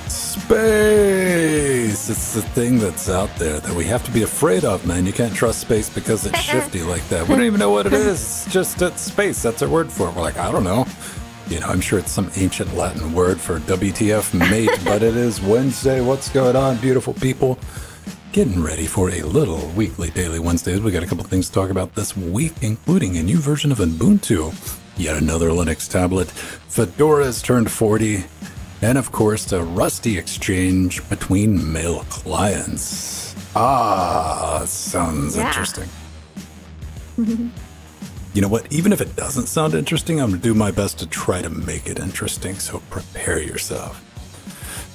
Space! It's the thing that's out there that we have to be afraid of, man. You can't trust space because it's shifty like that. We don't even know what it is. It's just it's space. That's our word for it. We're like, I don't know. You know, I'm sure it's some ancient Latin word for WTF mate, but it is Wednesday. What's going on, beautiful people? Getting ready for a little weekly Daily Wednesdays. We got a couple things to talk about this week, including a new version of Ubuntu, yet another Linux tablet, Fedora's turned 40, and of course, a rusty exchange between mail clients. Sounds interesting. You know what? Even if it doesn't sound interesting, I'm going to do my best to try to make it interesting, so prepare yourself.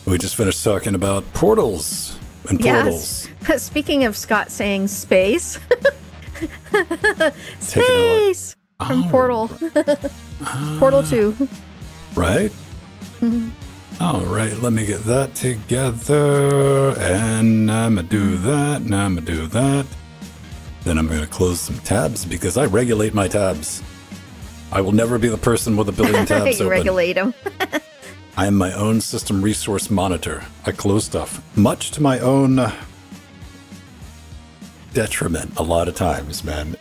We just finished talking about portals and portals. Yes. Speaking of Scott saying space. Space! From Portal. Portal 2. Right? All right, let me get that together, and I'm going to do that, and I'm going to do that. Then I'm going to close some tabs because I regulate my tabs. I will never be the person with a billion tabs you open. Regulate them. I am my own system resource monitor. I close stuff, much to my own detriment a lot of times, man.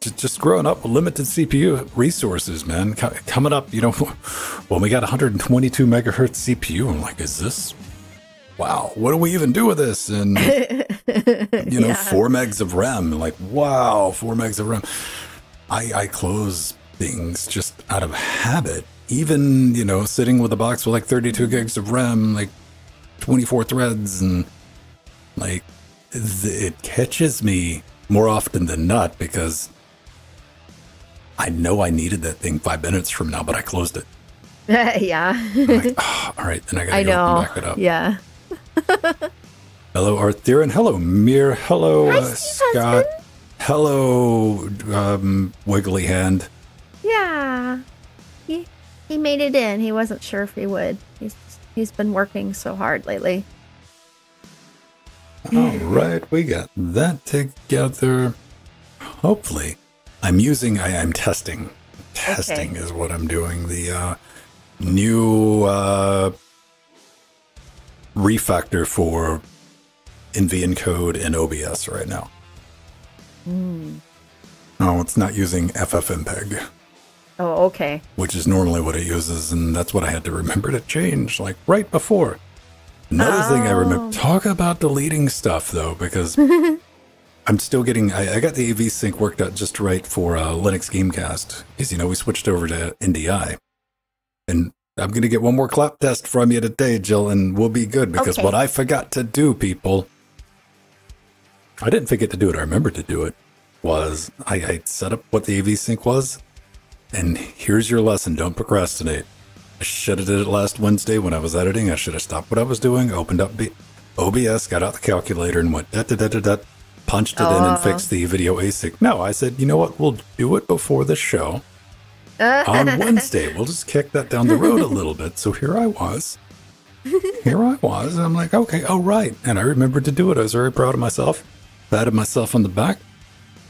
Just growing up with limited CPU resources, man. Coming up, you know, when we got 122 megahertz CPU, I'm like, is this... Wow, what do we even do with this? And, you know, 4 megs of RAM. Like, wow, 4 megs of RAM. I close things just out of habit. Even, you know, sitting with a box with like 32 gigs of RAM, like 24 threads, and like, it catches me more often than not because I know I needed that thing 5 minutes from now, but I closed it. Yeah. I'm like, oh, all right, then I gotta go and back it up. Yeah. Hello, Arthur, and hello, Mir. Hello, Scott. Husband. Hello, Wiggly Hand. Yeah. He made it in. He wasn't sure if he would. He's been working so hard lately. All right, we got that together. Hopefully, I'm testing. Testing is what I'm doing. The new refactor for UNCUT and OBS right now. Oh, it's not using FFmpeg. Oh, okay. Which is normally what it uses, and that's what I had to remember to change, like, right before. Another thing I remember... Talk about deleting stuff, though, because I'm still getting... I got the AV sync worked out just right for Linux Gamecast, because, you know, we switched over to NDI. And I'm going to get one more clap test from you today, Jill, and we'll be good, because what I forgot to do, people... I didn't forget to do it, I remembered to do it, was I set up what the AV sync was, and here's your lesson, don't procrastinate. I should have did it last Wednesday when I was editing. I should have stopped what I was doing, opened up OBS, got out the calculator, and went punched it in and fixed the video async. No, I said, you know what, we'll do it before the show. On Wednesday, we'll just kick that down the road a little bit. So here I was. And I'm like, okay, oh, right. And I remembered to do it. I was very proud of myself. Patted myself on the back.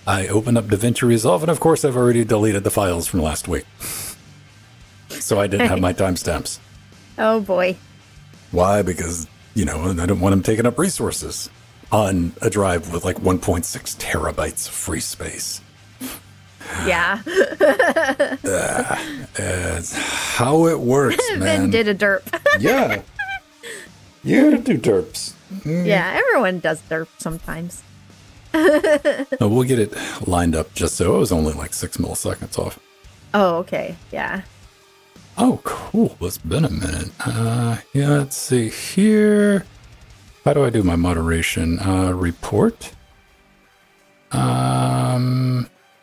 I opened up DaVinci Resolve, and of course, I've already deleted the files from last week. So I didn't have my timestamps. Oh, boy. Why? Because, you know, I don't want them taking up resources on a drive with like 1.6 terabytes of free space. Yeah. It's how it works, man. Ben did a derp. Yeah. You gotta do derps. Yeah, everyone does derp sometimes. No, we'll get it lined up just so. It was only like 6 milliseconds off. Oh, okay. Yeah. Oh, cool. It's been a minute. Yeah, let's see here. How do I do my moderation? Report?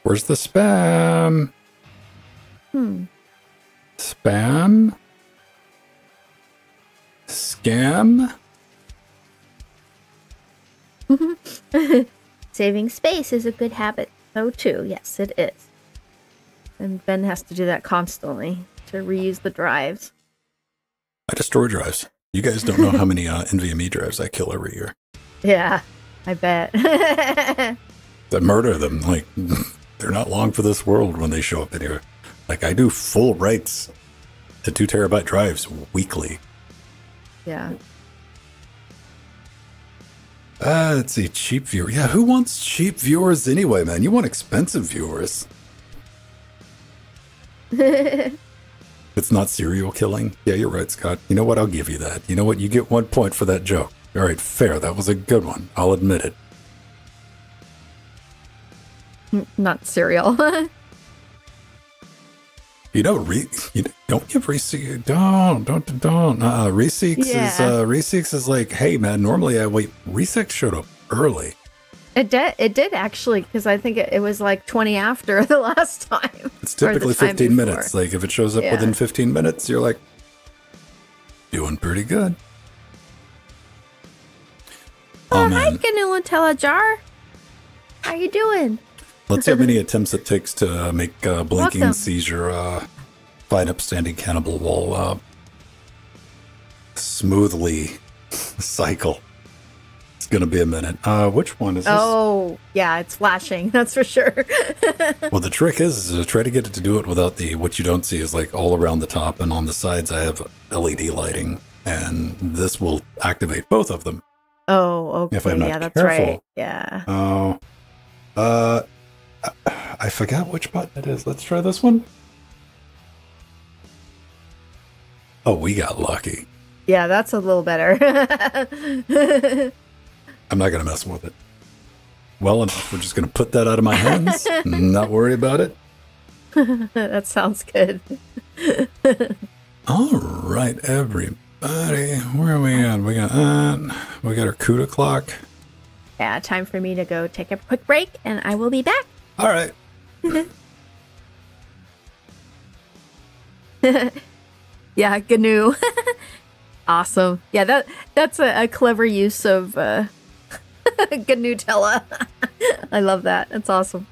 Where's the spam? Spam? Scam? Saving space is a good habit, though, too. Yes, it is. And Ben has to do that constantly to reuse the drives. I destroy drives. You guys don't know how many NVMe drives I kill every year. Yeah, I bet. I murder them. Like, they're not long for this world when they show up in here. Like, I do full writes to 2 terabyte drives weekly. Yeah. Let's see, cheap viewer. Yeah, who wants cheap viewers anyway, man? You want expensive viewers. It's not serial killing. Yeah, you're right, Scott. You know what? I'll give you that. You know what? You get 1 point for that joke. All right, fair. That was a good one. I'll admit it. Not cereal. You know, don't give Reseeks. Don't. Reseeks is like, hey man, normally I wait. Reseeks showed up early. It did actually, because I think it was like 20 after the last time. It's typically 15 minutes. Like if it shows up within 15 minutes, you're like, doing pretty good. Oh man. Hi, Canoe and Telejar. How you doing? Let's see how many attempts it takes to make blinking seizure fine upstanding cannibal wall smoothly cycle. It's gonna be a minute. Which one is this? Oh, yeah, it's flashing. That's for sure. Well, the trick is to try to get it to do it without what you don't see is like all around the top and on the sides. I have LED lighting, and this will activate both of them. Oh, okay. If I'm not that's careful. right. Yeah. Oh, I forgot which button it is. Let's try this one. Oh, we got lucky. Yeah, that's a little better. I'm not going to mess with it. Well enough. We're just going to put that out of my hands. Not worry about it. That sounds good. All right, everybody. Where are we at? We got our CUDA clock. Yeah, time for me to go take a quick break, and I will be back. All right. Yeah, GNU. Awesome. Yeah, that's a clever use of GNUtella. I love that. That's awesome.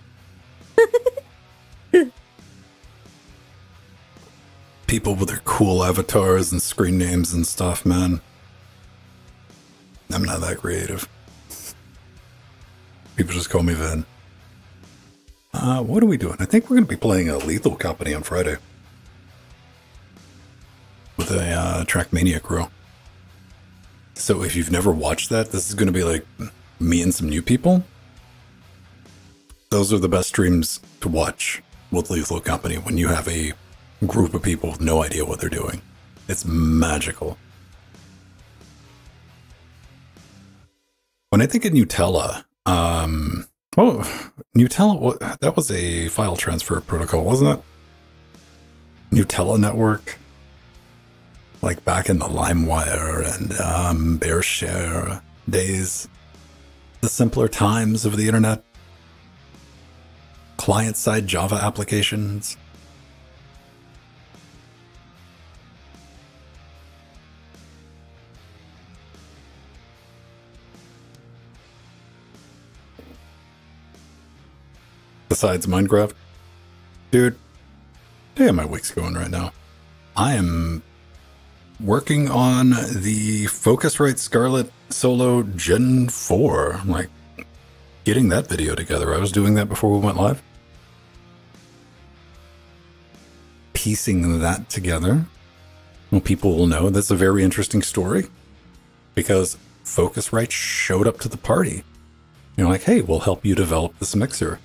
People with their cool avatars and screen names and stuff, man. I'm not that creative. People just call me Vin. What are we doing? I think we're going to be playing a Lethal Company on Friday. With a Trackmania crew. So if you've never watched that, this is going to be like me and some new people. Those are the best streams to watch with Lethal Company when you have a group of people with no idea what they're doing. It's magical. When I think of Nutella, Nutella, that was a file transfer protocol, wasn't it? Nutella Network. Like back in the LimeWire and BearShare days. The simpler times of the internet. Client-side Java applications. Besides Minecraft. Dude, damn, my week's going right now. I am working on the Focusrite Scarlett Solo Gen 4. Like, getting that video together. I was doing that before we went live. Piecing that together. Well, people will know that's a very interesting story. Because Focusrite showed up to the party. You know, like, hey, we'll help you develop this mixer.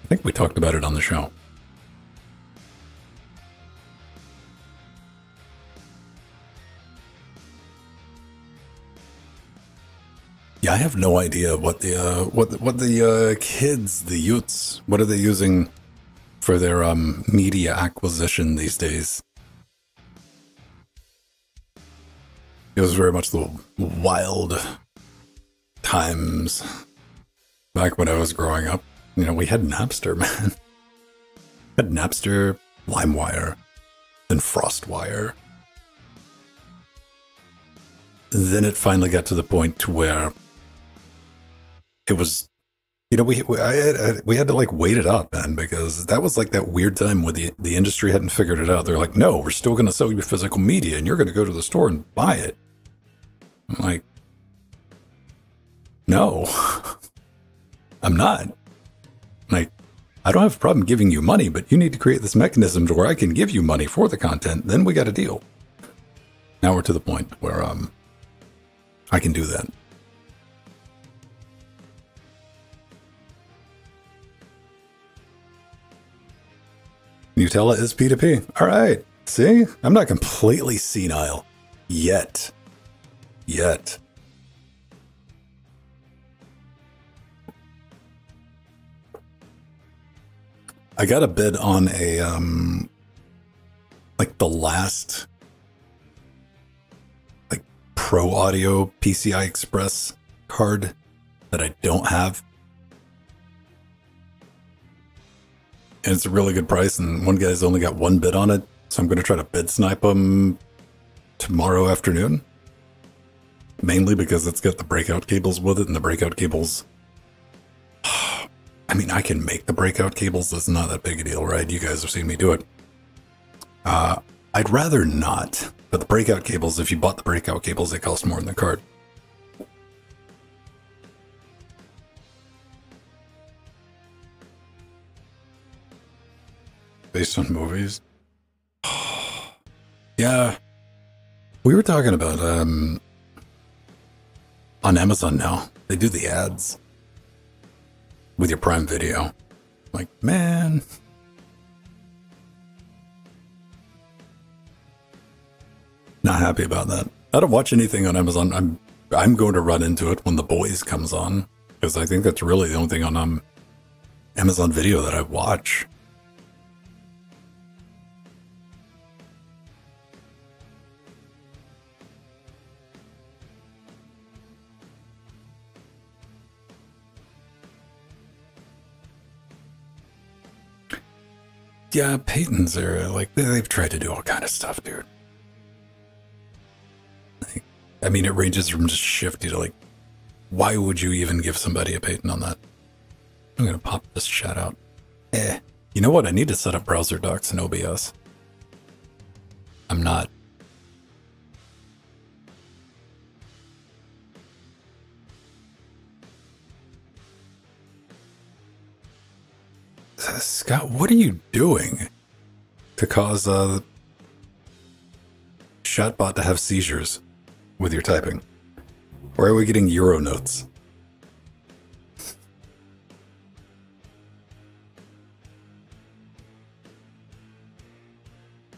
I think we talked about it on the show. Yeah, I have no idea what the kids, the youths, what are they using for their media acquisition these days? It was very much the wild times back when I was growing up. You know, we had Napster, man. Had Napster, LimeWire, then FrostWire. Then it finally got to the point to where it was, you know, we had to like wait it up, man, because that was like that weird time where the industry hadn't figured it out. They're like, no, we're still going to sell you physical media and you're going to go to the store and buy it. I'm like, no, I'm not. Like, I don't have a problem giving you money, but you need to create this mechanism to where I can give you money for the content. Then we got a deal. Now we're to the point where I can do that. Nutella is P2P. All right. See? I'm not completely senile. Yet. I got a bid on a, like the last, like Pro Audio PCI Express card that I don't have. And it's a really good price, and one guy's only got one bid on it, so I'm going to try to bid snipe them tomorrow afternoon. Mainly because it's got the breakout cables with it, and the breakout cables... I mean, I can make the breakout cables. That's not that big a deal, right? You guys have seen me do it. I'd rather not, but the breakout cables, if you bought the breakout cables, they cost more than the card. Based on movies? Yeah. We were talking about, on Amazon now, they do the ads with your Prime Video. Like, man. Not happy about that. I don't watch anything on Amazon. I'm going to run into it when The Boys comes on, because I think that's really the only thing on Amazon Video that I watch. Yeah, Peyton's are like, they've tried to do all kind of stuff, dude. Like, I mean, it ranges from just shifty to like, why would you even give somebody a Peyton on that? I'm gonna pop this chat out. You know what? I need to set up browser docs in OBS. I'm not. Scott, what are you doing to cause Chatbot to have seizures with your typing? Why are we getting Euro notes?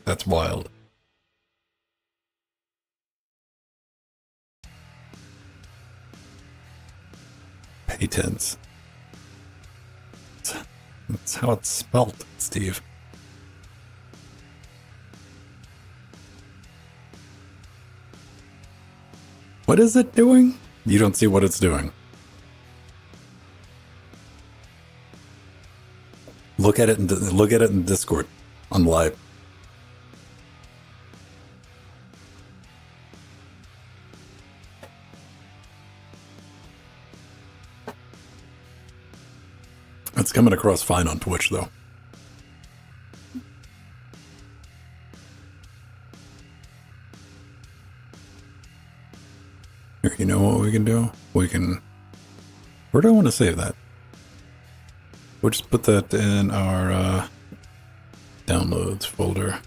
That's wild. Patents. That's how it's spelt, Steve. What is it doing? You don't see what it's doing. Look at it in Discord on live. It's coming across fine on Twitch, though. Here, you know what we can do? We can... Where do I want to save that? We'll just put that in our downloads folder.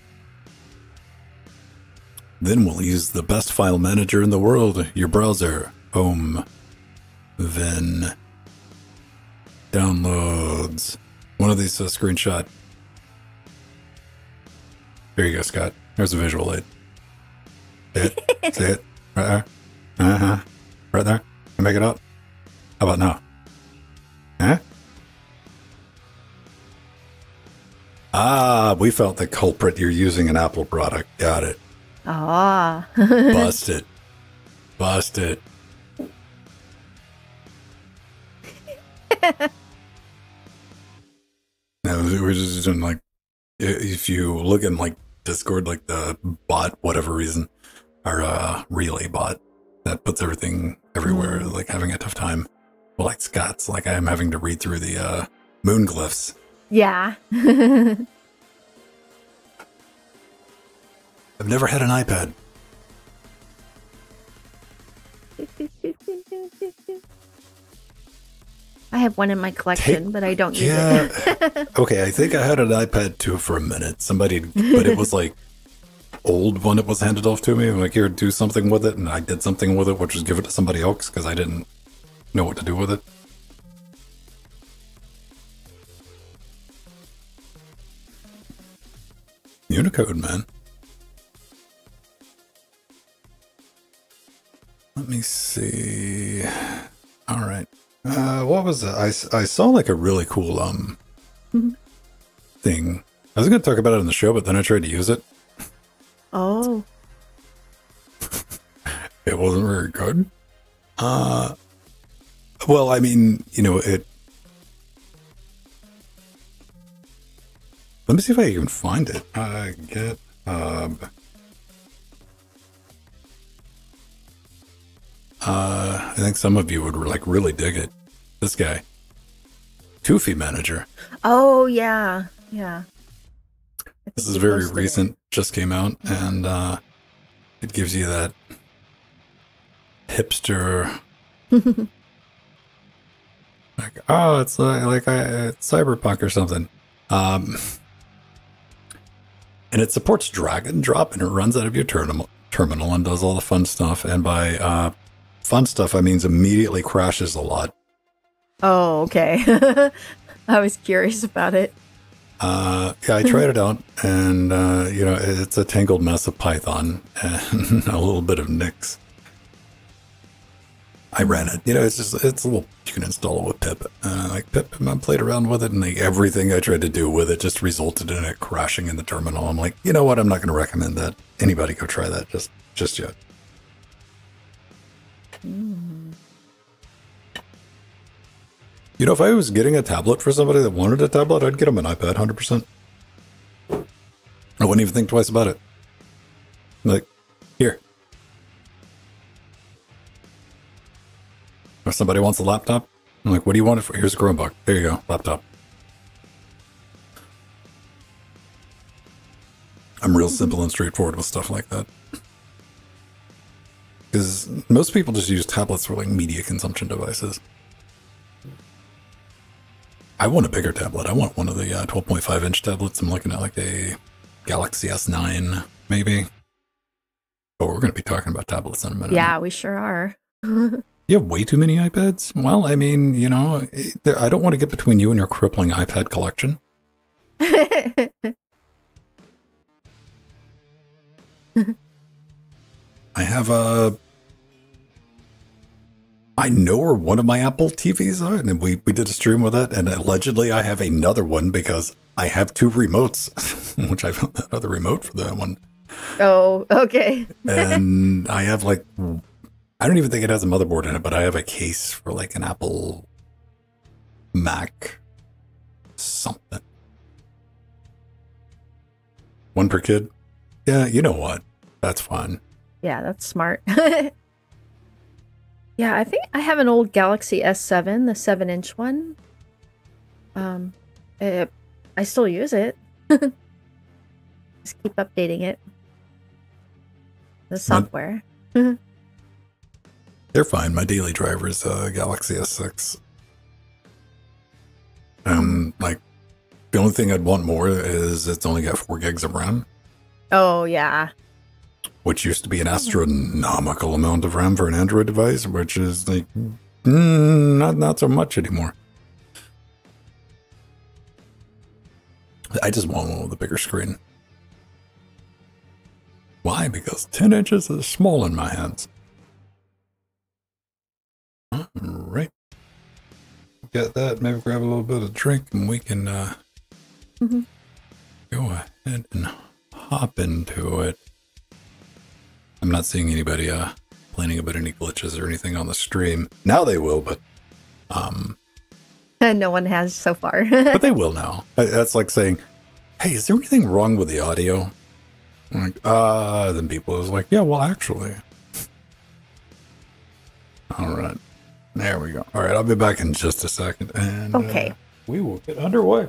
Then we'll use the best file manager in the world, your browser. Home. Then... Downloads. One of these screenshot. There you go, Scott. There's a visual aid. See it? See it? Right there? Uh-huh. Right there? You make it up? How about now? Huh? Ah, we felt the culprit. You're using an Apple product. Got it. Ah. Busted. Busted. No, we're just doing like, if you look in like Discord, like the bot, whatever reason, our relay bot that puts everything everywhere, like having a tough time. Well, like Scott's, like I am having to read through the moon glyphs. Yeah. I've never had an iPad. I have one in my collection, but I don't use it. Okay, I think I had an iPad 2 for a minute. Somebody, but it was like old when it was handed off to me. I'm like, here, do something with it. And I did something with it, which was give it to somebody else because I didn't know what to do with it. Unicode, man. Let me see. All right. What was it? I saw like a really cool thing. I was going to talk about it on the show, but then I tried to use it. Oh. It wasn't very good. Well, I mean, you know, it. Let me see if I can find it. GitHub. I think some of you would like really dig it. This guy, Toofy Manager. Oh yeah, yeah. This is very recent. Just came out, and it gives you that hipster. Like, oh, it's it's Cyberpunk or something. And it supports drag and drop, and it runs out of your terminal and does all the fun stuff. And by fun stuff, I mean immediately crashes a lot. Oh, okay. I was curious about it. Yeah, I tried it out, and you know, it's a tangled mess of Python and a little bit of Nix. I ran it. You know, it's a little, you can install it with pip. Like pip, I played around with it, and like everything I tried to do with it just resulted in it crashing in the terminal. I'm like, you know what? I'm not going to recommend that. Anybody go try that just yet. You know, if I was getting a tablet for somebody that wanted a tablet, I'd get them an iPad 100%. I wouldn't even think twice about it. Like, here. If somebody wants a laptop, I'm like, what do you want it for? Here's a Chromebook. There you go, laptop. I'm real simple and straightforward with stuff like that. Because most people just use tablets for like media consumption devices. I want a bigger tablet. I want one of the 12.5 inch tablets. I'm looking at like a Galaxy S9, maybe. But we're going to be talking about tablets in a minute. Yeah, we sure are. You have way too many iPads? Well, I mean, you know, I don't want to get between you and your crippling iPad collection. I have I know where one of my Apple TVs are, and we did a stream with that, and allegedly I have another one because I have two remotes, which I found that other remote for that one. Oh, okay. And I have like, I don't even think it has a motherboard in it, but I have a case for like an Apple Mac something. One per kid? Yeah, you know what? That's fine. Yeah, that's smart. Yeah, I think I have an old Galaxy S7, the 7-inch one. I still use it. Just keep updating it. The software. They're fine. My daily driver is a Galaxy S6. Like, the only thing I'd want more is it's only got 4 gigs of RAM. Oh, yeah. Which used to be an astronomical amount of RAM for an Android device, which is like, not so much anymore. I just want one with a bigger screen. Why? Because 10 inches is small in my hands. All right. Get that, maybe grab a little bit of drink, and we can go ahead and hop into it. I'm not seeing anybody complaining about any glitches or anything on the stream. Now they will, but no one has so far. but they will now. That's like saying, hey, is there anything wrong with the audio? I'm like, then people is like, yeah, well, actually. All right. There we go. All right, I'll be back in just a second. And okay. We will get underway.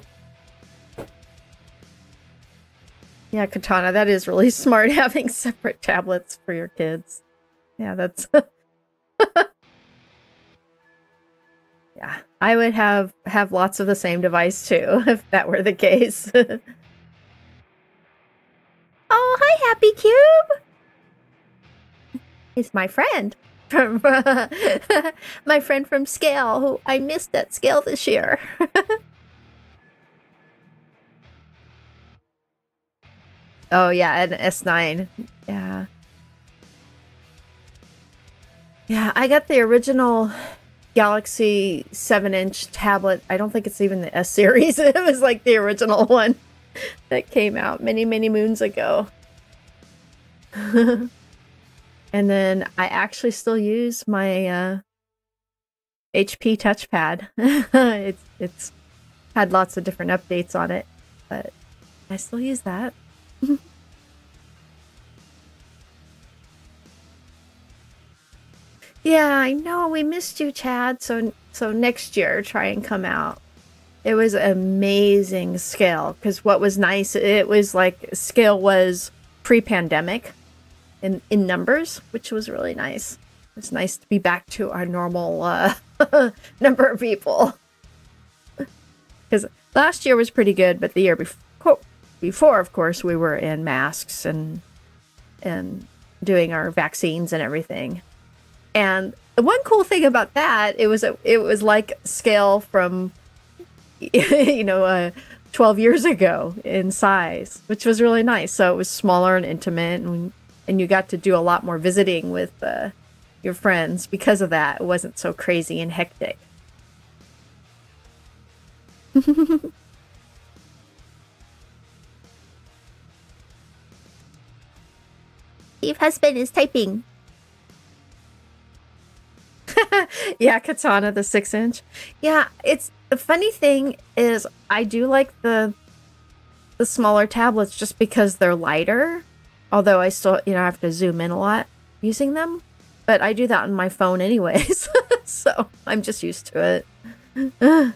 Yeah, Katana, that is really smart, having separate tablets for your kids. Yeah, that's... Yeah, I would have lots of the same device too, if that were the case. Oh, hi, Happy Cube! He's my friend from my friend from Scale, who I missed at Scale this year. Oh yeah, an S9. Yeah. Yeah, I got the original Galaxy 7-inch tablet. I don't think it's even the S series. It was like the original one that came out many, many moons ago. And then I actually still use my HP touchpad. It's had lots of different updates on it, but I still use that. Yeah, I know. We missed you, Chad. So next year, try and come out. It was amazing Scale, because what was nice, it was like Scale was pre-pandemic in numbers, which was really nice. It's nice to be back to our normal number of people. Because last year was pretty good, but the year before, of course, we were in masks and doing our vaccines and everything. And the one cool thing about that, it was like Scale from 12 years ago in size, which was really nice. So it was smaller and intimate, and you got to do a lot more visiting with your friends because of that. It wasn't so crazy and hectic. Steve husband is typing. Yeah, Katana, the 6-inch. Yeah, it's the funny thing is I do like the smaller tablets just because they're lighter. Although I still, have to zoom in a lot using them. But I do that on my phone anyways. So I'm just used to it.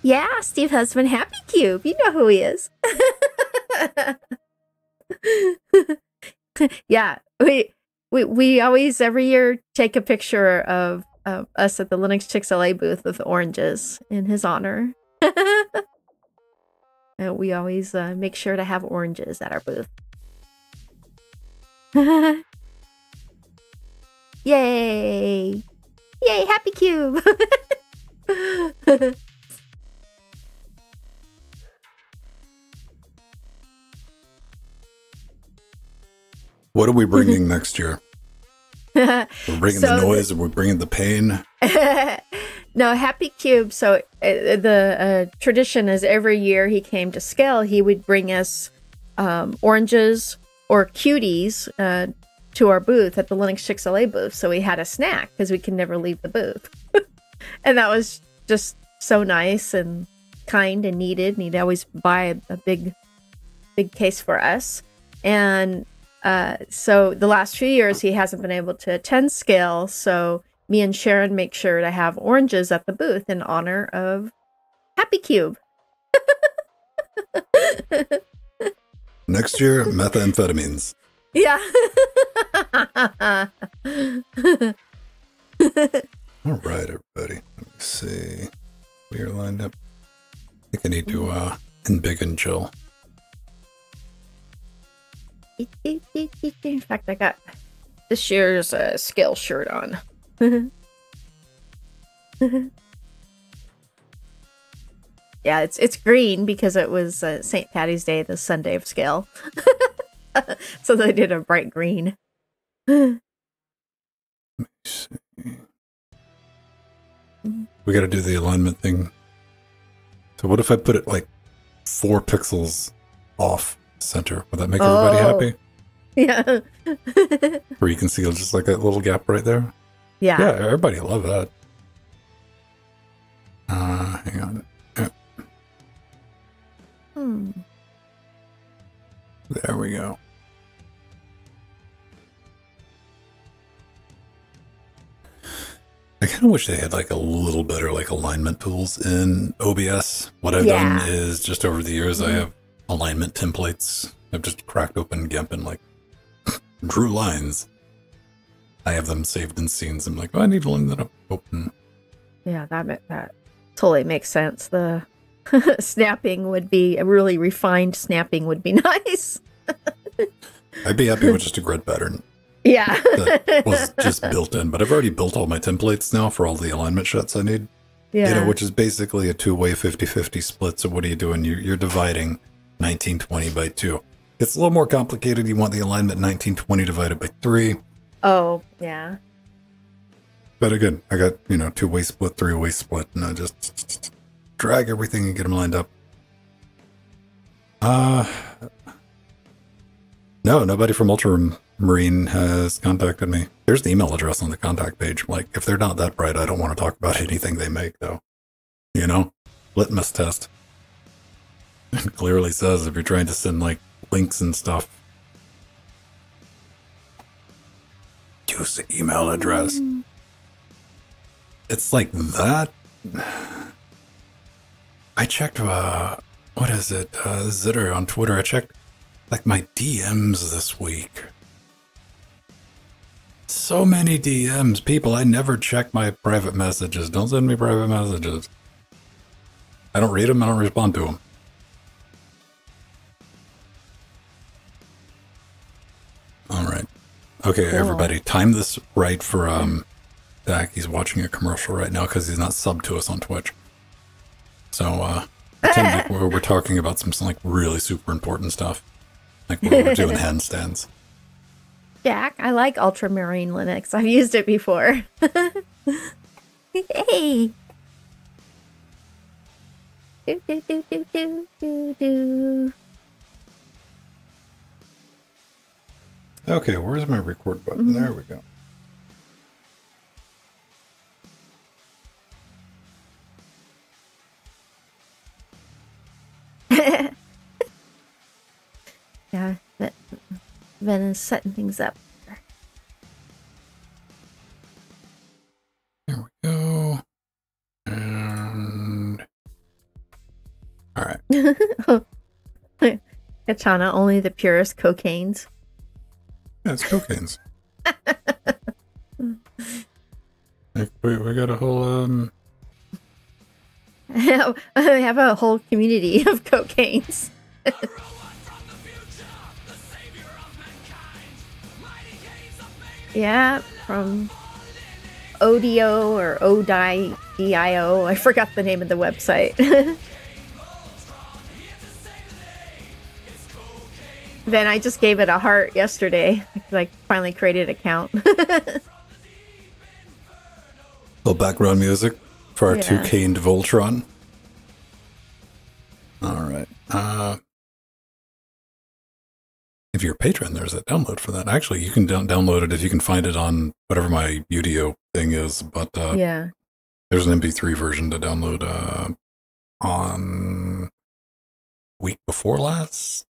Yeah, Steve husband, Happy Cube. You know who he is. Yeah, we always every year take a picture of us at the Linux Chick-fil-A booth with oranges in his honor. And we always make sure to have oranges at our booth. Yay! Yay, Happy Cube! What are we bringing next year? We're bringing the noise, and we're bringing the pain. No, Happy Cube. So the tradition is every year he came to Scale, he would bring us oranges or cuties to our booth at the Linux Chick-fil-A booth. So we had a snack because we could never leave the booth. And that was just so nice and kind and needed. And he'd always buy a big case for us. And so the last few years he hasn't been able to attend Scale. So me and Sharon make sure to have oranges at the booth in honor of Happy Cube. Next year, methamphetamines. Yeah. All right, everybody. Let me see. We are lined up. I think I need to big and chill. In fact, I got this year's Scale shirt on. Yeah, it's green because it was St. Patty's Day, the Sunday of Scale. So they did a bright green. Let me see. We got to do the alignment thing. So what if I put it like 4 pixels off center? Would that make everybody happy? Yeah. Where you can see just like that little gap right there? Yeah. Yeah, everybody will love that. Hang on. There we go. I kind of wish they had like a little better like alignment tools in OBS. What I've done is just over the years I have alignment templates. I've just cracked open GIMP and like drew lines. I have them saved in scenes. I'm like, oh, I need to line that up. Open. Yeah, that totally makes sense. The snapping would be a really refined snapping would be nice. I'd be happy with just a grid pattern. Yeah. That was just built in, but I've already built all my templates now for all the alignment shots I need. Yeah. You know, which is basically a two-way 50-50 split. So what are you doing? You're dividing 1920 by 2. It's a little more complicated. You want the alignment 1920 divided by 3. Oh, yeah. But again, I got, you know, two-way split, three-way split, and I just drag everything and get them lined up. No, nobody from Ultramarine has contacted me. There's the email address on the contact page. Like, if they're not that bright, I don't want to talk about anything they make, though. You know? Litmus test. It clearly says if you're trying to send, like, links and stuff, use the email address. It's like that. I checked, what is it? Zitter on Twitter. I checked, like, my DMs this week. So many DMs. People, I never check my private messages. Don't send me private messages. I don't read them. I don't respond to them. All right. Okay, cool. Everybody, time this right for Dak. He's watching a commercial right now because he's not subbed to us on Twitch. So, pretend like we're talking about some like really super important stuff. Like we're doing handstands. Jack, I like Ultramarine Linux. I've used it before. Hey. Do, do, do, do, do, do, do. Okay, where's my record button? There we go. Yeah, Ben is setting things up. There we go. And all right. Kachana, only the purest cocaines. Yeah, it's cocaines. we got a whole I have a whole community of cocaines. Yeah, from ODO or ODIO. I forgot the name of the website. Then I just gave it a heart yesterday. I finally created an account. Little background music for our two caned Voltron. All right. If you're a patron, there's a download for that. Actually, you can download it if you can find it on whatever my UDO thing is. But yeah, there's an MP3 version to download on week before last.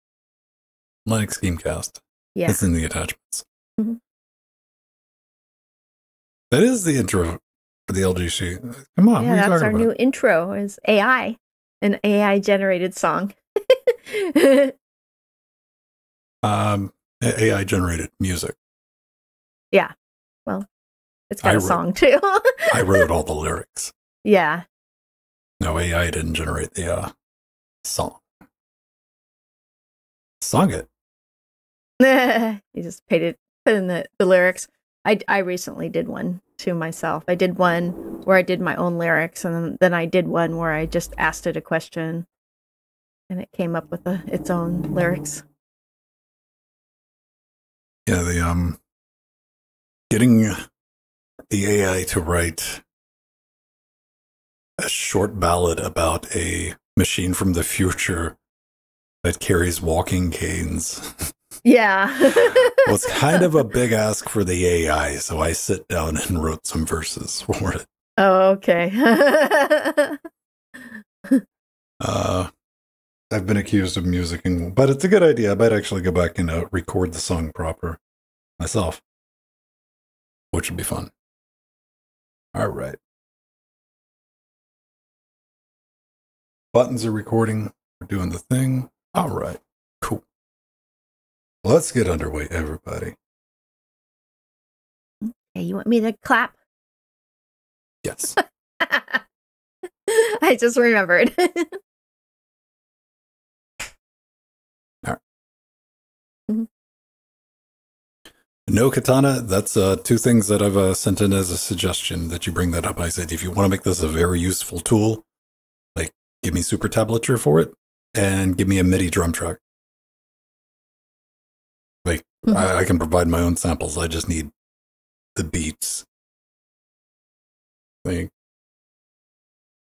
Linux Gamecast. Yeah. It's in the attachments. Mm-hmm. That is the intro for the LGC. Come on, yeah, that's our new intro. Is AI, an AI generated song. AI generated music. Yeah, well, it's got a song too. I wrote all the lyrics. Yeah. No, AI didn't generate the song. Sung it. You just put in the lyrics. I recently did one to myself. I did one where I did my own lyrics, and then I did one where I just asked it a question, and it came up with its own lyrics. Yeah, the getting the AI to write a short ballad about a machine from the future that carries walking canes. Yeah. Was kind of a big ask for the AI, so I sit down and wrote some verses for it. Oh, okay. I've been accused of musicking, but it's a good idea. I might actually go back and record the song proper myself, which would be fun. All right. Buttons are recording. We're doing the thing. All right. Cool. Let's get underway, everybody. Okay, you want me to clap? Yes. I just remembered. All right. Mhm. No katana, that's two things that I've sent in as a suggestion that you bring that up. I said, if you want to make this a very useful tool, like give me super tablature for it and give me a MIDI drum track. Like I can provide my own samples. I just need the beats. Like,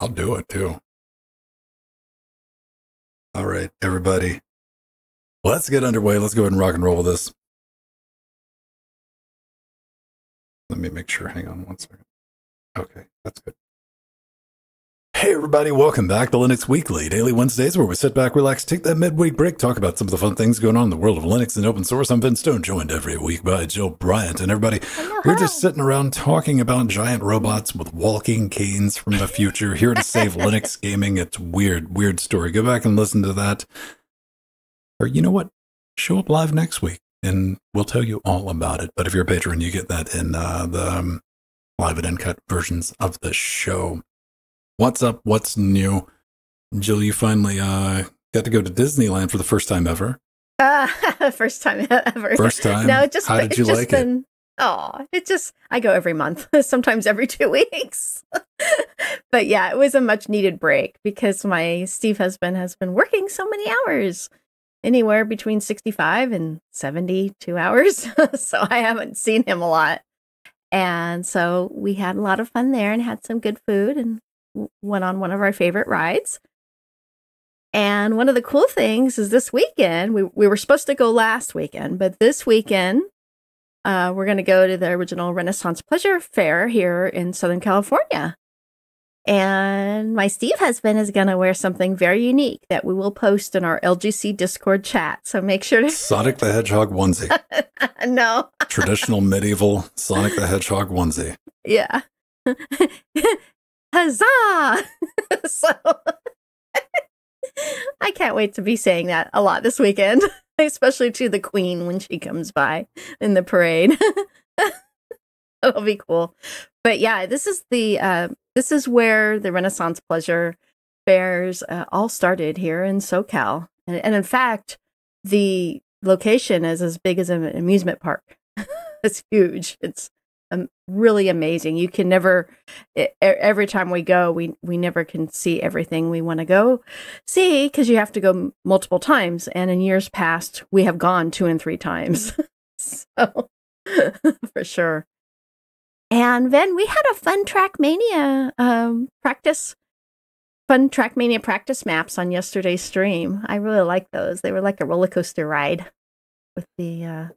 I'll do it too. All right, everybody. Let's get underway. Let's go ahead and rock and roll with this. Let me make sure. Hang on one second. Okay, that's good. Hey, everybody. Welcome back to Linux Weekly, daily Wednesdays, where we sit back, relax, take that midweek break, talk about some of the fun things going on in the world of Linux and open source. I'm Vince Stone, joined every week by Joe Bryant. And everybody, we're just sitting around talking about giant robots with walking canes from the future, here to save Linux gaming. It's weird story. Go back and listen to that. Or you know what? Show up live next week, and we'll tell you all about it. But if you're a patron, you get that in the live and uncut versions of the show. What's up? What's new? Jill, you finally got to go to Disneyland for the first time ever. First time ever. First time? No, just how did you like it? Oh, I go every month, sometimes every 2 weeks. But yeah, it was a much needed break because my Steve husband has been working so many hours. Anywhere between 65 and 72 hours. So I haven't seen him a lot. And so we had a lot of fun there and had some good food and went on one of our favorite rides. And one of the cool things is this weekend, we were supposed to go last weekend, but this weekend, we're going to go to the original Renaissance Pleasure Fair here in Southern California. And my Steve husband is going to wear something very unique that we will post in our LGC Discord chat. So make sure to... Sonic the Hedgehog onesie. No. Traditional medieval Sonic the Hedgehog onesie. Yeah. Huzzah! So I can't wait to be saying that a lot this weekend, especially to the Queen when she comes by in the parade. It'll be cool. But yeah, this is where the Renaissance Pleasure Fairs all started here in SoCal. And in fact, the location is as big as an amusement park. It's huge. It's really amazing. You can never, every time we go, we never can see everything we want to go see because you have to go multiple times. And in years past, we have gone 2 and 3 times. So, for sure. And then we had a Fun Trackmania practice maps on yesterday's stream. I really liked those. They were like a roller coaster ride with the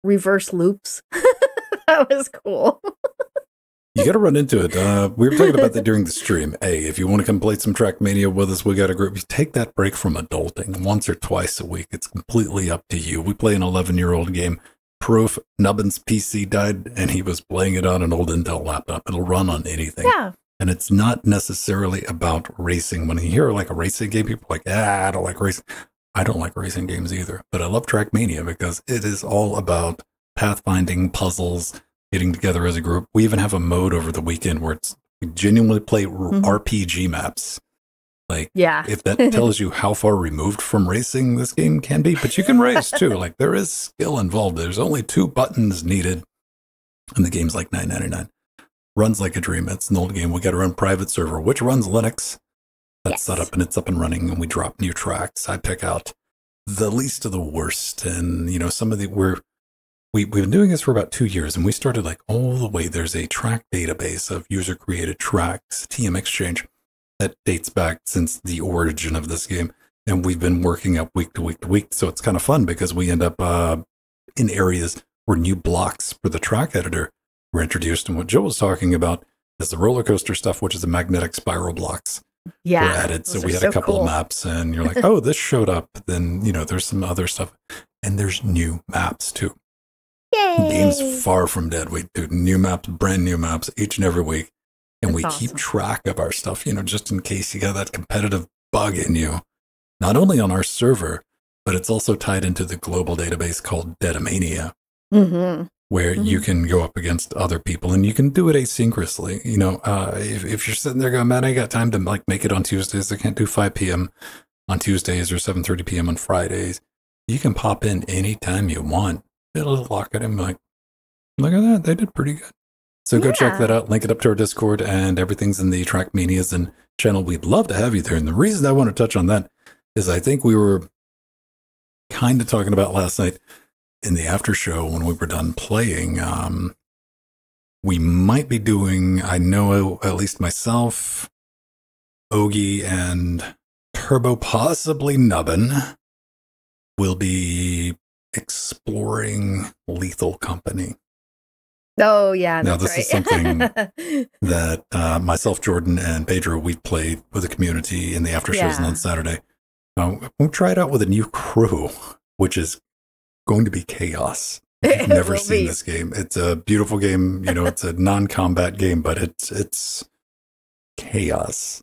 reverse loops. That was cool. You got to run into it. We were talking about that during the stream. Hey, if you want to come play some Trackmania with us, we got a group. You take that break from adulting once or twice a week. It's completely up to you. We play an 11-year-old game. Proof, Nubbin's PC died, and he was playing it on an old Intel laptop. It'll run on anything. Yeah. And it's not necessarily about racing. When you hear like a racing game, people are like, I don't like racing. I don't like racing games either. But I love Trackmania because it is all about pathfinding, puzzles, getting together as a group. We even have a mode over the weekend where we genuinely play RPG maps. Like, yeah. If that tells you how far removed from racing this game can be, but you can race too. Like, there is skill involved. There's only 2 buttons needed, and the game's like $9.99. Runs like a dream. It's an old game. We got our own private server, which runs Linux. That's set up, and it's up and running, and we drop new tracks. I pick out the least of the worst, and some of the we've been doing this for about 2 years, and we started like all the way. There's a track database of user-created tracks, TM Exchange, that dates back since the origin of this game. And we've been working up week to week to week. So it's kind of fun because we end up in areas where new blocks for the track editor were introduced. And what Joe was talking about is the roller coaster stuff, which is the magnetic spiral blocks. Yeah. Were added. So we had a couple of maps, and you're like, oh, this showed up. Then, there's some other stuff. And there's new maps too. Yay. The game's far from dead. We do new maps, brand new maps each and every week. And we keep track of our stuff, just in case you got that competitive bug in you. Not only on our server, but it's also tied into the global database called Deadamania. Mm-hmm. where you can go up against other people and you can do it asynchronously. You know, if you're sitting there going, man, I got time to like make it on Tuesdays. I can't do 5 p.m. on Tuesdays or 7:30 p.m. on Fridays. You can pop in anytime you want. It'll lock at him like, look at that. They did pretty good. So go check that out. Link it up to our Discord, and everything's in the Trackmanias and channel. We'd love to have you there. And the reason I want to touch on that is I think we were kind of talking about last night in the after show when we were done playing. We might be doing, I know at least myself, Ogie, and Turbo, possibly Nubbin, will be exploring Lethal Company. Oh, yeah. Now, this is something that myself, Jordan, and Pedro, we've played with the community in the after shows on Saturday. We'll try it out with a new crew, which is going to be chaos. I've never seen this game. It's a beautiful game. You know, it's a non-combat game, but it's chaos.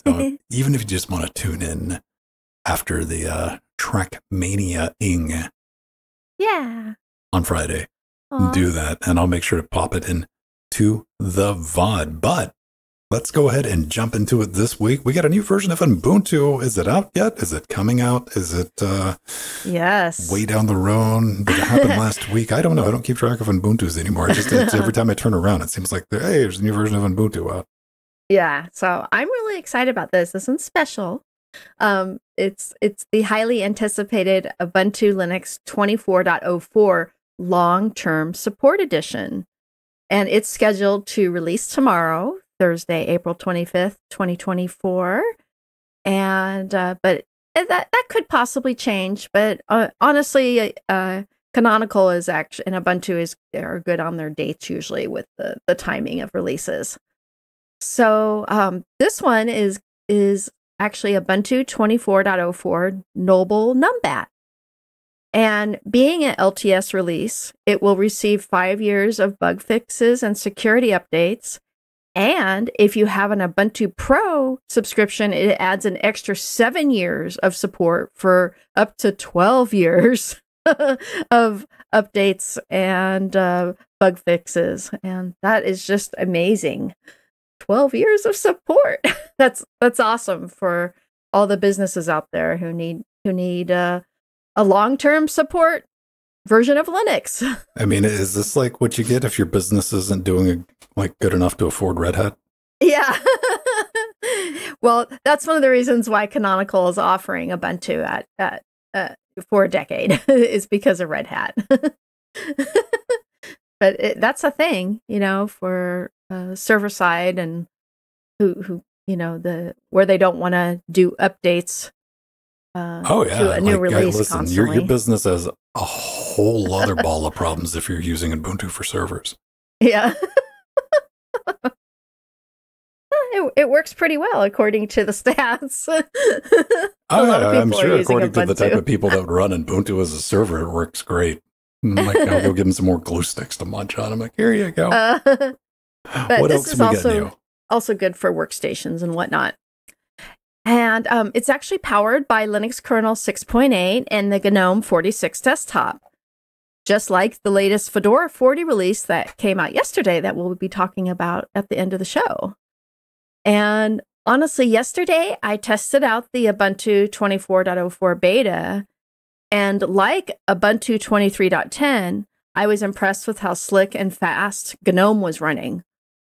So even if you just want to tune in after the Trackmania-ing on Friday, do that, and I'll make sure to pop it in to the VOD. But let's go ahead and jump into it this week. We got a new version of Ubuntu. Is it out yet? Is it coming out? Is it yes, way down the road? Did it happen last week? I don't know. I don't keep track of Ubuntu's anymore. It's every time I turn around, it seems like, hey, there's a new version of Ubuntu out. Yeah, so I'm really excited about this. This one's special. It's the highly anticipated Ubuntu Linux 24.04 long-term support edition, and it's scheduled to release tomorrow, Thursday, April 25th, 2024. And but that could possibly change. But honestly, Canonical is actually, and Ubuntu are good on their dates usually with the timing of releases. So this one is actually Ubuntu 24.04 Noble Numbat. And being an LTS release, it will receive 5 years of bug fixes and security updates. And if you have an Ubuntu Pro subscription, it adds an extra 7 years of support for up to 12 years of updates and bug fixes. And that is just amazing. 12 years of support. That's awesome for all the businesses out there who need a long-term support version of Linux. I mean, is this like what you get if your business isn't doing good enough to afford Red Hat? Yeah. Well, that's one of the reasons why Canonical is offering Ubuntu at for a decade is because of Red Hat. But that's a thing, for server side and who where they don't want to do updates. To a new release listen, constantly. Your business has a whole other ball of problems if you're using Ubuntu for servers. Yeah. It works pretty well according to the stats. I'm sure according to the type of people that run Ubuntu as a server, it works great. I'll go give them some more glue sticks to munch on. I'm like, here you go. But what else we got new? Also good for workstations and whatnot. And it's actually powered by Linux kernel 6.8 and the GNOME 46 desktop. Just like the latest Fedora 40 release that came out yesterday that we'll be talking about at the end of the show. And honestly, yesterday I tested out the Ubuntu 24.04 beta. And like Ubuntu 23.10, I was impressed with how slick and fast GNOME was running.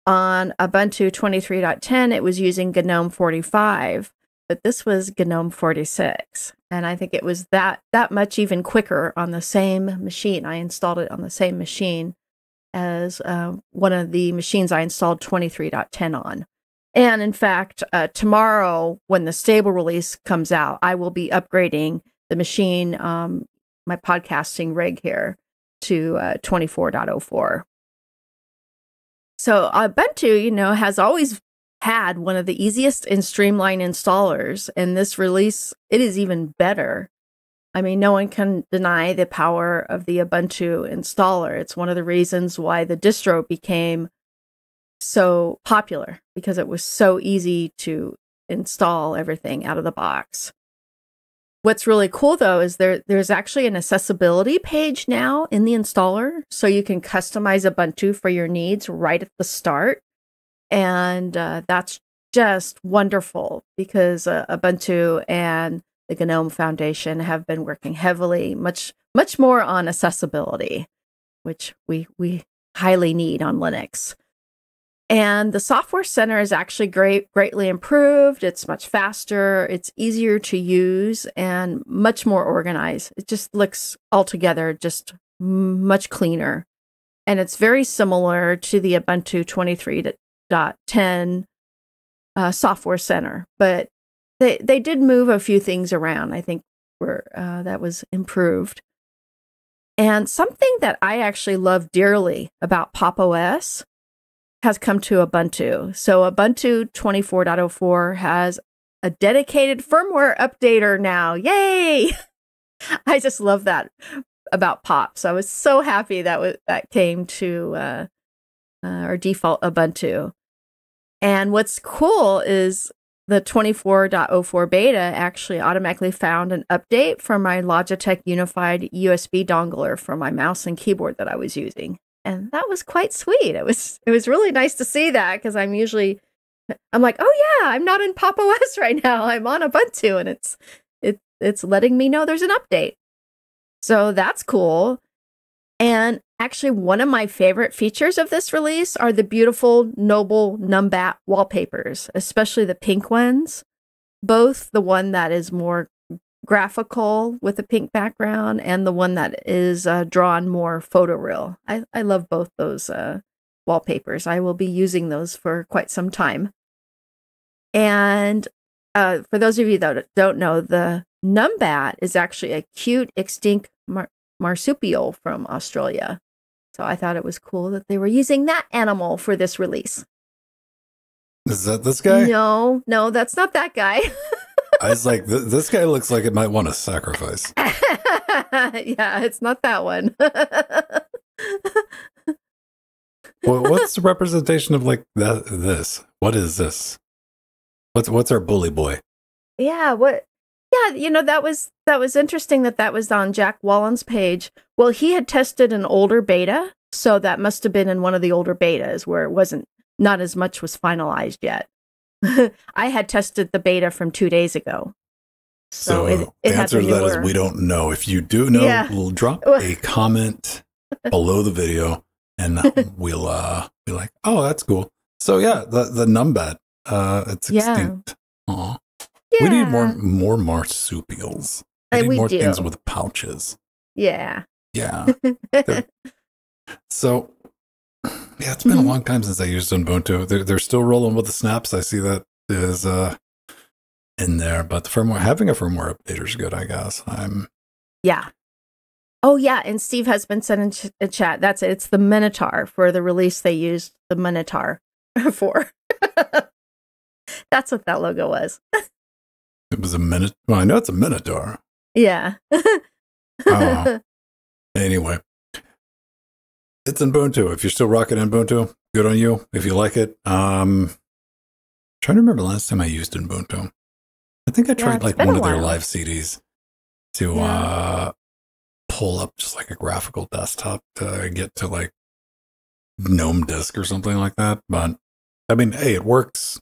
On Ubuntu 23.10, it was using GNOME 45. But this was GNOME 46, and I think it was that much even quicker on the same machine. I installed it on the same machine as one of the machines I installed 23.10 on. And in fact, tomorrow, when the stable release comes out, I will be upgrading the machine, my podcasting rig here, to 24.04. So Ubuntu, has always had one of the easiest and streamlined installers, and this release, it is even better. I mean, no one can deny the power of the Ubuntu installer. It's one of the reasons why the distro became so popular, because it was so easy to install everything out of the box. what's really cool though is there's actually an accessibility page now in the installer, so you can customize Ubuntu for your needs right at the start, and that's just wonderful because Ubuntu and the GNOME Foundation have been working heavily, much more on accessibility, which we highly need on Linux. And the Software Center is actually greatly improved. It's much faster, it's easier to use, and much more organized. It just looks altogether just much cleaner. And it's very similar to the Ubuntu 23.10 Software Center. But they did move a few things around, I think, where that was improved. And something that I actually love dearly about Pop! OS has come to Ubuntu. So Ubuntu 24.04 has a dedicated firmware updater now. Yay! I just love that about Pop. So I was so happy that came to our default Ubuntu. And what's cool is the 24.04 beta actually automatically found an update for my Logitech Unified USB dongler for my mouse and keyboard that I was using. And that was quite sweet. It was really nice to see that, because I'm like, oh yeah, I'm not in Pop! OS right now. I'm on Ubuntu, and it's letting me know there's an update. So that's cool. And actually, one of my favorite features of this release are the beautiful Noble Numbat wallpapers, especially the pink ones. Both the one that is more graphical with a pink background and the one that is drawn more photoreal. I love both those wallpapers. I will be using those for quite some time. And for those of you that don't know, the Numbat is actually a cute extinct marsupial from Australia. So I thought it was cool that they were using that animal for this release. Is that this guy? No, that's not that guy. I was like, this guy looks like it might want to sacrifice. Yeah, it's not that one. Well, what's the representation of like this? What is this? What's our bully boy? Yeah, what? Yeah, that was interesting that was on Jack Wallen's page. Well, he had tested an older beta, so that must have been in one of the older betas where not as much was finalized yet. I had tested the beta from 2 days ago. So it the answer to that is we don't know. If you do know, yeah. We'll drop a comment below the video, and we'll be like, oh, that's cool. So yeah, the Numbat, it's extinct. Aw. Yeah. We need more marsupials. We need more things with pouches. Yeah. Yeah. So, yeah, it's been a long time since I used Ubuntu. They're still rolling with the snaps. I see that is in there, but having a firmware updater is good, I guess. Yeah. Oh yeah, and Steve has been sent in a chat. That's it. It's the Minotaur for the release. They used the Minotaur for. That's what that logo was. It was a Minotaur. Well, I know it's a Minotaur. Yeah. Oh. Anyway, it's Ubuntu. If you're still rocking Ubuntu, good on you. If you like it, trying to remember the last time I used Ubuntu. I think I tried like one of their live CDs to pull up just like a graphical desktop to get to like GNOME disk or something like that. But I mean, hey, it works.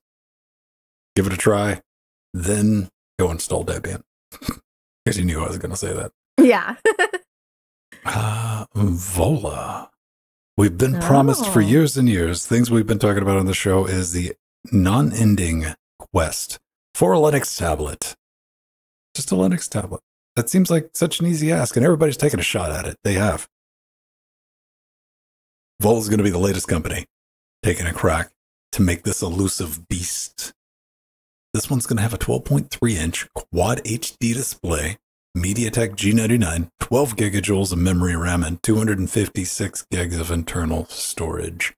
Give it a try. Then go install Debian. Because you knew I was going to say that. Yeah. Vola. We've been promised for years and years. Things we've been talking about on the show is the non-ending quest for a Linux tablet. Just a Linux tablet. That seems like such an easy ask, and everybody's taking a shot at it. They have. Vola is going to be the latest company taking a crack to make this elusive beast. This one's going to have a 12.3-inch quad HD display, MediaTek G99, 12 gigajoules of memory RAM, and 256 gigs of internal storage.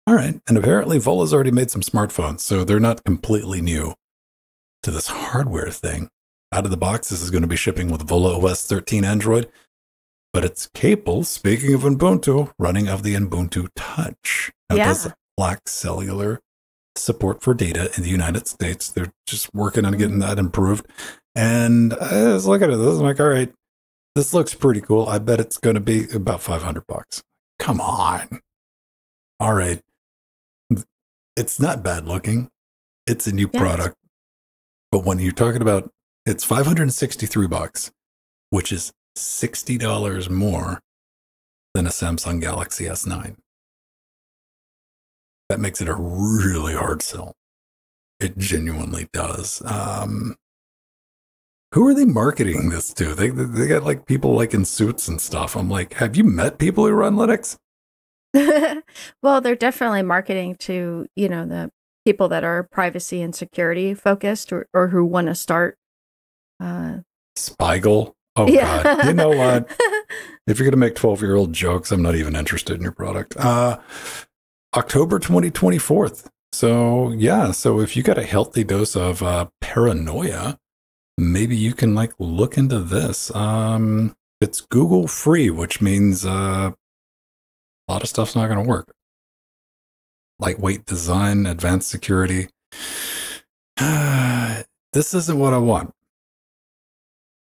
All right, and apparently Vola's already made some smartphones, so they're not completely new to this hardware thing. Out of the box, this is going to be shipping with Vola OS 13 Android, but it's capable, speaking of Ubuntu, running of the Ubuntu Touch. Now, it does lack cellular support for data in the United States. They're just working on getting that improved. And I was looking at this. I'm like, all right, this looks pretty cool. I bet it's going to be about $500. Come on. All right. It's not bad looking. It's a new product. But when you're talking about, it's $563, which is $60 more than a Samsung Galaxy S9. That makes it a really hard sell. It genuinely does. Who are they marketing this to? They got like people like in suits and stuff. I'm like, have you met people who run Linux? Well, they're definitely marketing to, the people that are privacy and security focused or who want to start. Spiegel? Oh, yeah. God. You know what? If you're going to make 12-year-old jokes, I'm not even interested in your product. October 2024. So, yeah. So if you got a healthy dose of paranoia, maybe you can like look into this. It's Google free, which means a lot of stuff's not going to work. Lightweight design, advanced security. This isn't what I want.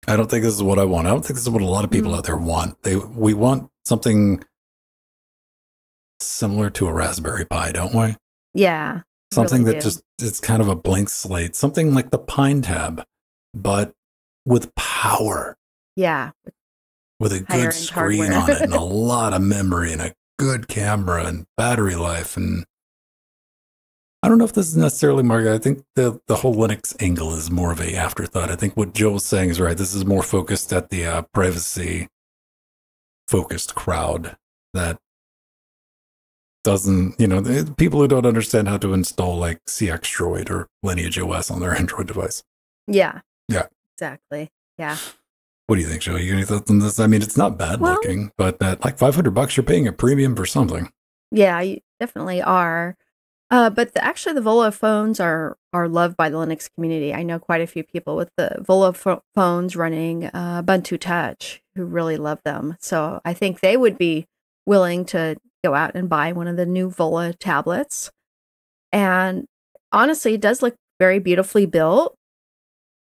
I don't think this is what I want. I don't think this is what a lot of people out there want. We want something similar to a Raspberry Pi, don't we? Yeah. Something really that just, it's kind of a blank slate. Something like the Pine Tab, but with power. Yeah. With a good screen on it and a lot of memory and a good camera and battery life. And I don't know if this is necessarily market. I think the whole Linux angle is more of a afterthought. I think what Joe was saying is right. This is more focused at the privacy focused crowd that doesn't, people who don't understand how to install like CX Droid or Lineage OS on their Android device. Yeah. Yeah. Exactly. Yeah. What do you think, Joe? You got any thoughts on this? I mean, it's not bad looking, but at like $500, you're paying a premium for something. Yeah, you definitely are. But actually, the Volo phones are loved by the Linux community. I know quite a few people with the Volo phones running Ubuntu Touch who really love them. So I think they would be willing to go out and buy one of the new Volo tablets. And honestly, it does look very beautifully built.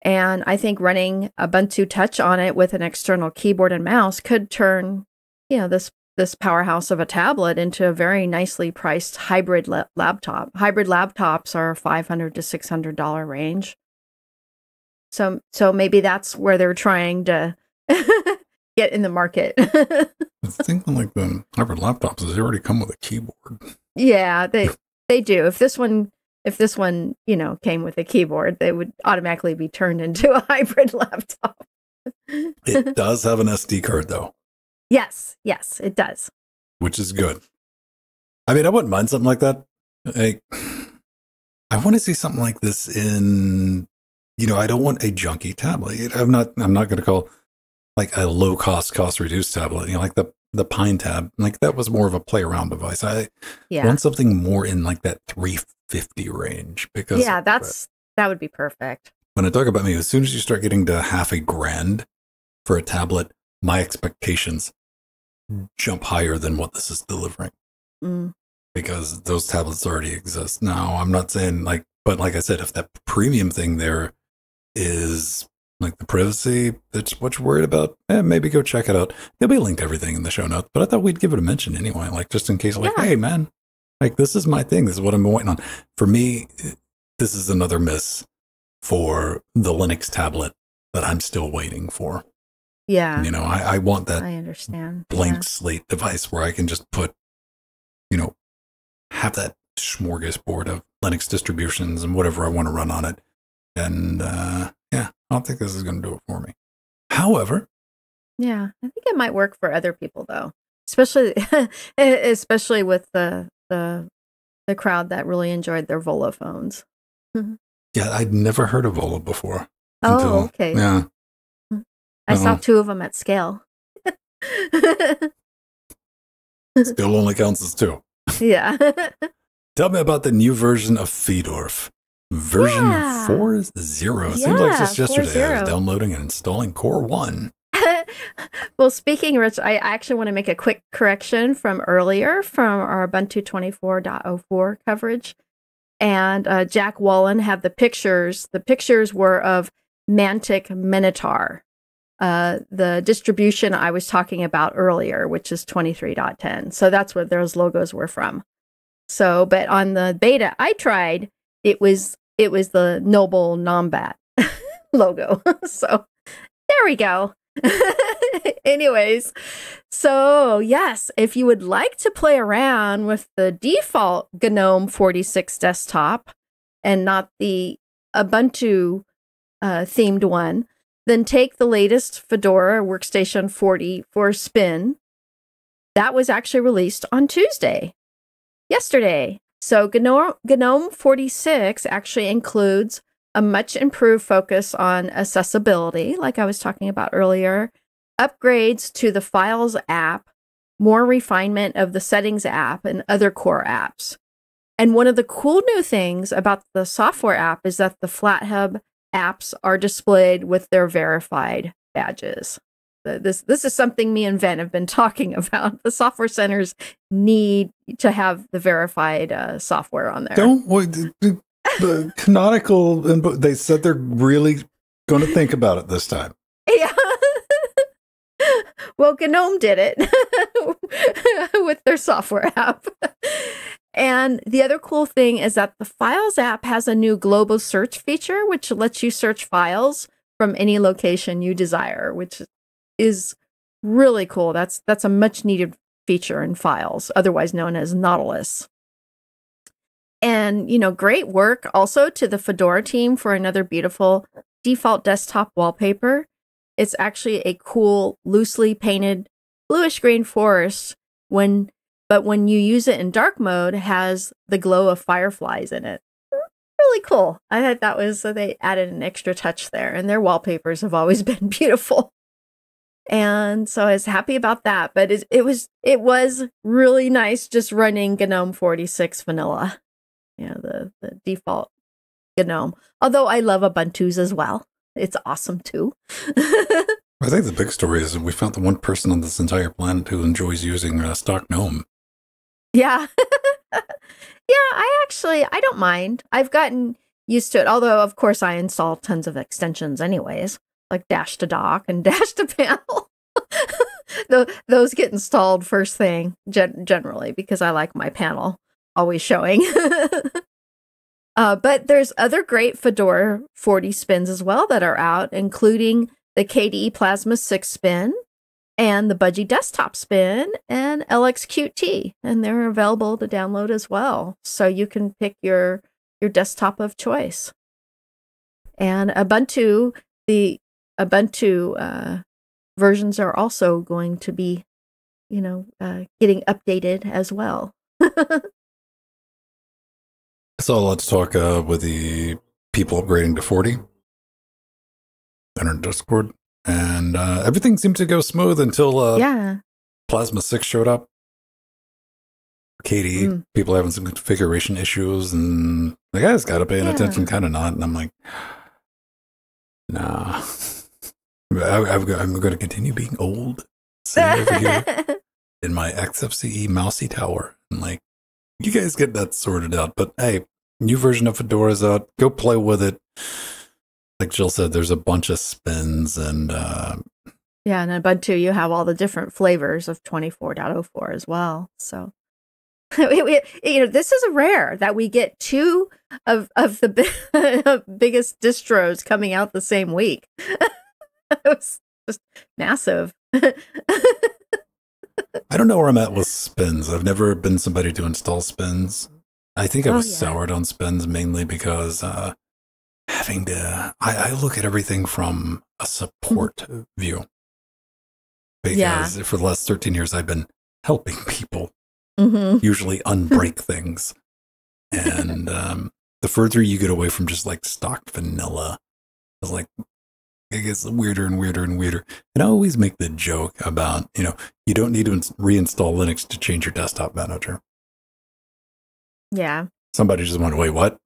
And I think running Ubuntu Touch on it with an external keyboard and mouse could turn, this powerhouse of a tablet into a very nicely priced hybrid laptop. Hybrid laptops are $500 to $600 range. So maybe that's where they're trying to get in the market. I think like the hybrid laptops, they already come with a keyboard. Yeah, they do. If this one, came with a keyboard, they would automatically be turned into a hybrid laptop. It does have an SD card, though. Yes, it does. Which is good. I mean, I wouldn't mind something like that. I want to see something like this in, I don't want a junky tablet. I'm not going to call like a low cost reduced tablet, like the Pine Tab. Like that was more of a play around device. I want something more in like that $350 range because that would be perfect. When I talk about me, as soon as you start getting to $1,000 for a tablet, my expectations jump higher than what this is delivering because those tablets already exist. Now, I'm not saying but like I said, if that premium thing there is like the privacy, that's what you're worried about, maybe go check it out. There'll be a link to everything in the show notes, but I thought we'd give it a mention anyway, like just in case, hey man, like this is my thing. This is what I'm waiting on. For me, this is another miss for the Linux tablet that I'm still waiting for. Yeah. I want that I understand. blank slate device where I can just put, have that smorgasbord of Linux distributions and whatever I want to run on it. And I don't think this is going to do it for me. However. Yeah, I think it might work for other people though, especially with the crowd that really enjoyed their Volo phones. Yeah, I'd never heard of Volo before. Okay. Yeah. I saw two of them at scale. Still only counts as two. Yeah. Tell me about the new version of Fedorf. Version 4.0. Seems like just yesterday I was downloading and installing Core 1. Well, speaking of which, I actually want to make a quick correction from earlier from our Ubuntu 24.04 coverage. And Jack Wallen had the pictures. The pictures were of Mantic Minotaur, the distribution I was talking about earlier, which is 23.10. So that's where those logos were from. So, but on the beta I tried, it was the Noble Nombat logo. So there we go. Anyways, so yes, if you would like to play around with the default GNOME 46 desktop and not the Ubuntu themed one, then take the latest Fedora Workstation 40 for a spin. That was actually released on Tuesday, yesterday. So GNOME 46 actually includes a much improved focus on accessibility, like I was talking about earlier, upgrades to the Files app, more refinement of the Settings app and other core apps. And one of the cool new things about the software app is that the FlatHub apps are displayed with their verified badges. This is something me and Ven have been talking about. The software centers need to have the verified software on there. Don't wait. The Canonical, they said they're really going to think about it this time. Yeah. Well, GNOME did it with their software app. And the other cool thing is that the Files app has a new global search feature, which lets you search files from any location you desire, which is really cool. That's a much needed feature in Files, otherwise known as Nautilus. And, great work also to the Fedora team for another beautiful default desktop wallpaper. It's actually a cool, loosely painted bluish green forest but when you use it in dark mode, it has the glow of fireflies in it. Really cool. I thought that was, they added an extra touch there, and their wallpapers have always been beautiful. And so I was happy about that, but it was really nice just running GNOME 46 vanilla. The default GNOME. Although I love Ubuntu's as well. It's awesome too. I think the big story is we found the one person on this entire planet who enjoys using stock GNOME. Yeah. Yeah, I don't mind. I've gotten used to it. Although, of course, I install tons of extensions anyways, like Dash to Dock and Dash to Panel. Those get installed first thing, generally, because I like my panel always showing. But there's other great Fedora 40 spins as well that are out, including the KDE Plasma 6 spin and the Budgie Desktop spin and LXQT, and they're available to download as well. So you can pick your desktop of choice. And Ubuntu, the Ubuntu versions are also going to be, getting updated as well. So let's talk with the people upgrading to 40 in our Discord. And everything seemed to go smooth until Plasma 6 showed up. KDE, people having some configuration issues, and the guy's got to pay attention, kind of not. And I'm like, nah. I'm going to continue being old, sitting over here in my XFCE mousy tower. And like, you guys get that sorted out. But hey, new version of Fedora's out. Go play with it. Like Jill said, there's a bunch of spins and and Ubuntu, you have all the different flavors of 24.04 as well. So this is a rare that we get two of the biggest distros coming out the same week. It was just massive. I don't know where I'm at with spins. I've never been somebody to install spins. I think I was soured on spins mainly because having to, I look at everything from a support view. Because for the last 13 years, I've been helping people usually unbreak things. And the further you get away from just like stock vanilla, it's like, it gets weirder and weirder and weirder. And I always make the joke about, you don't need to reinstall Linux to change your desktop manager. Yeah. Somebody just went, wait, what?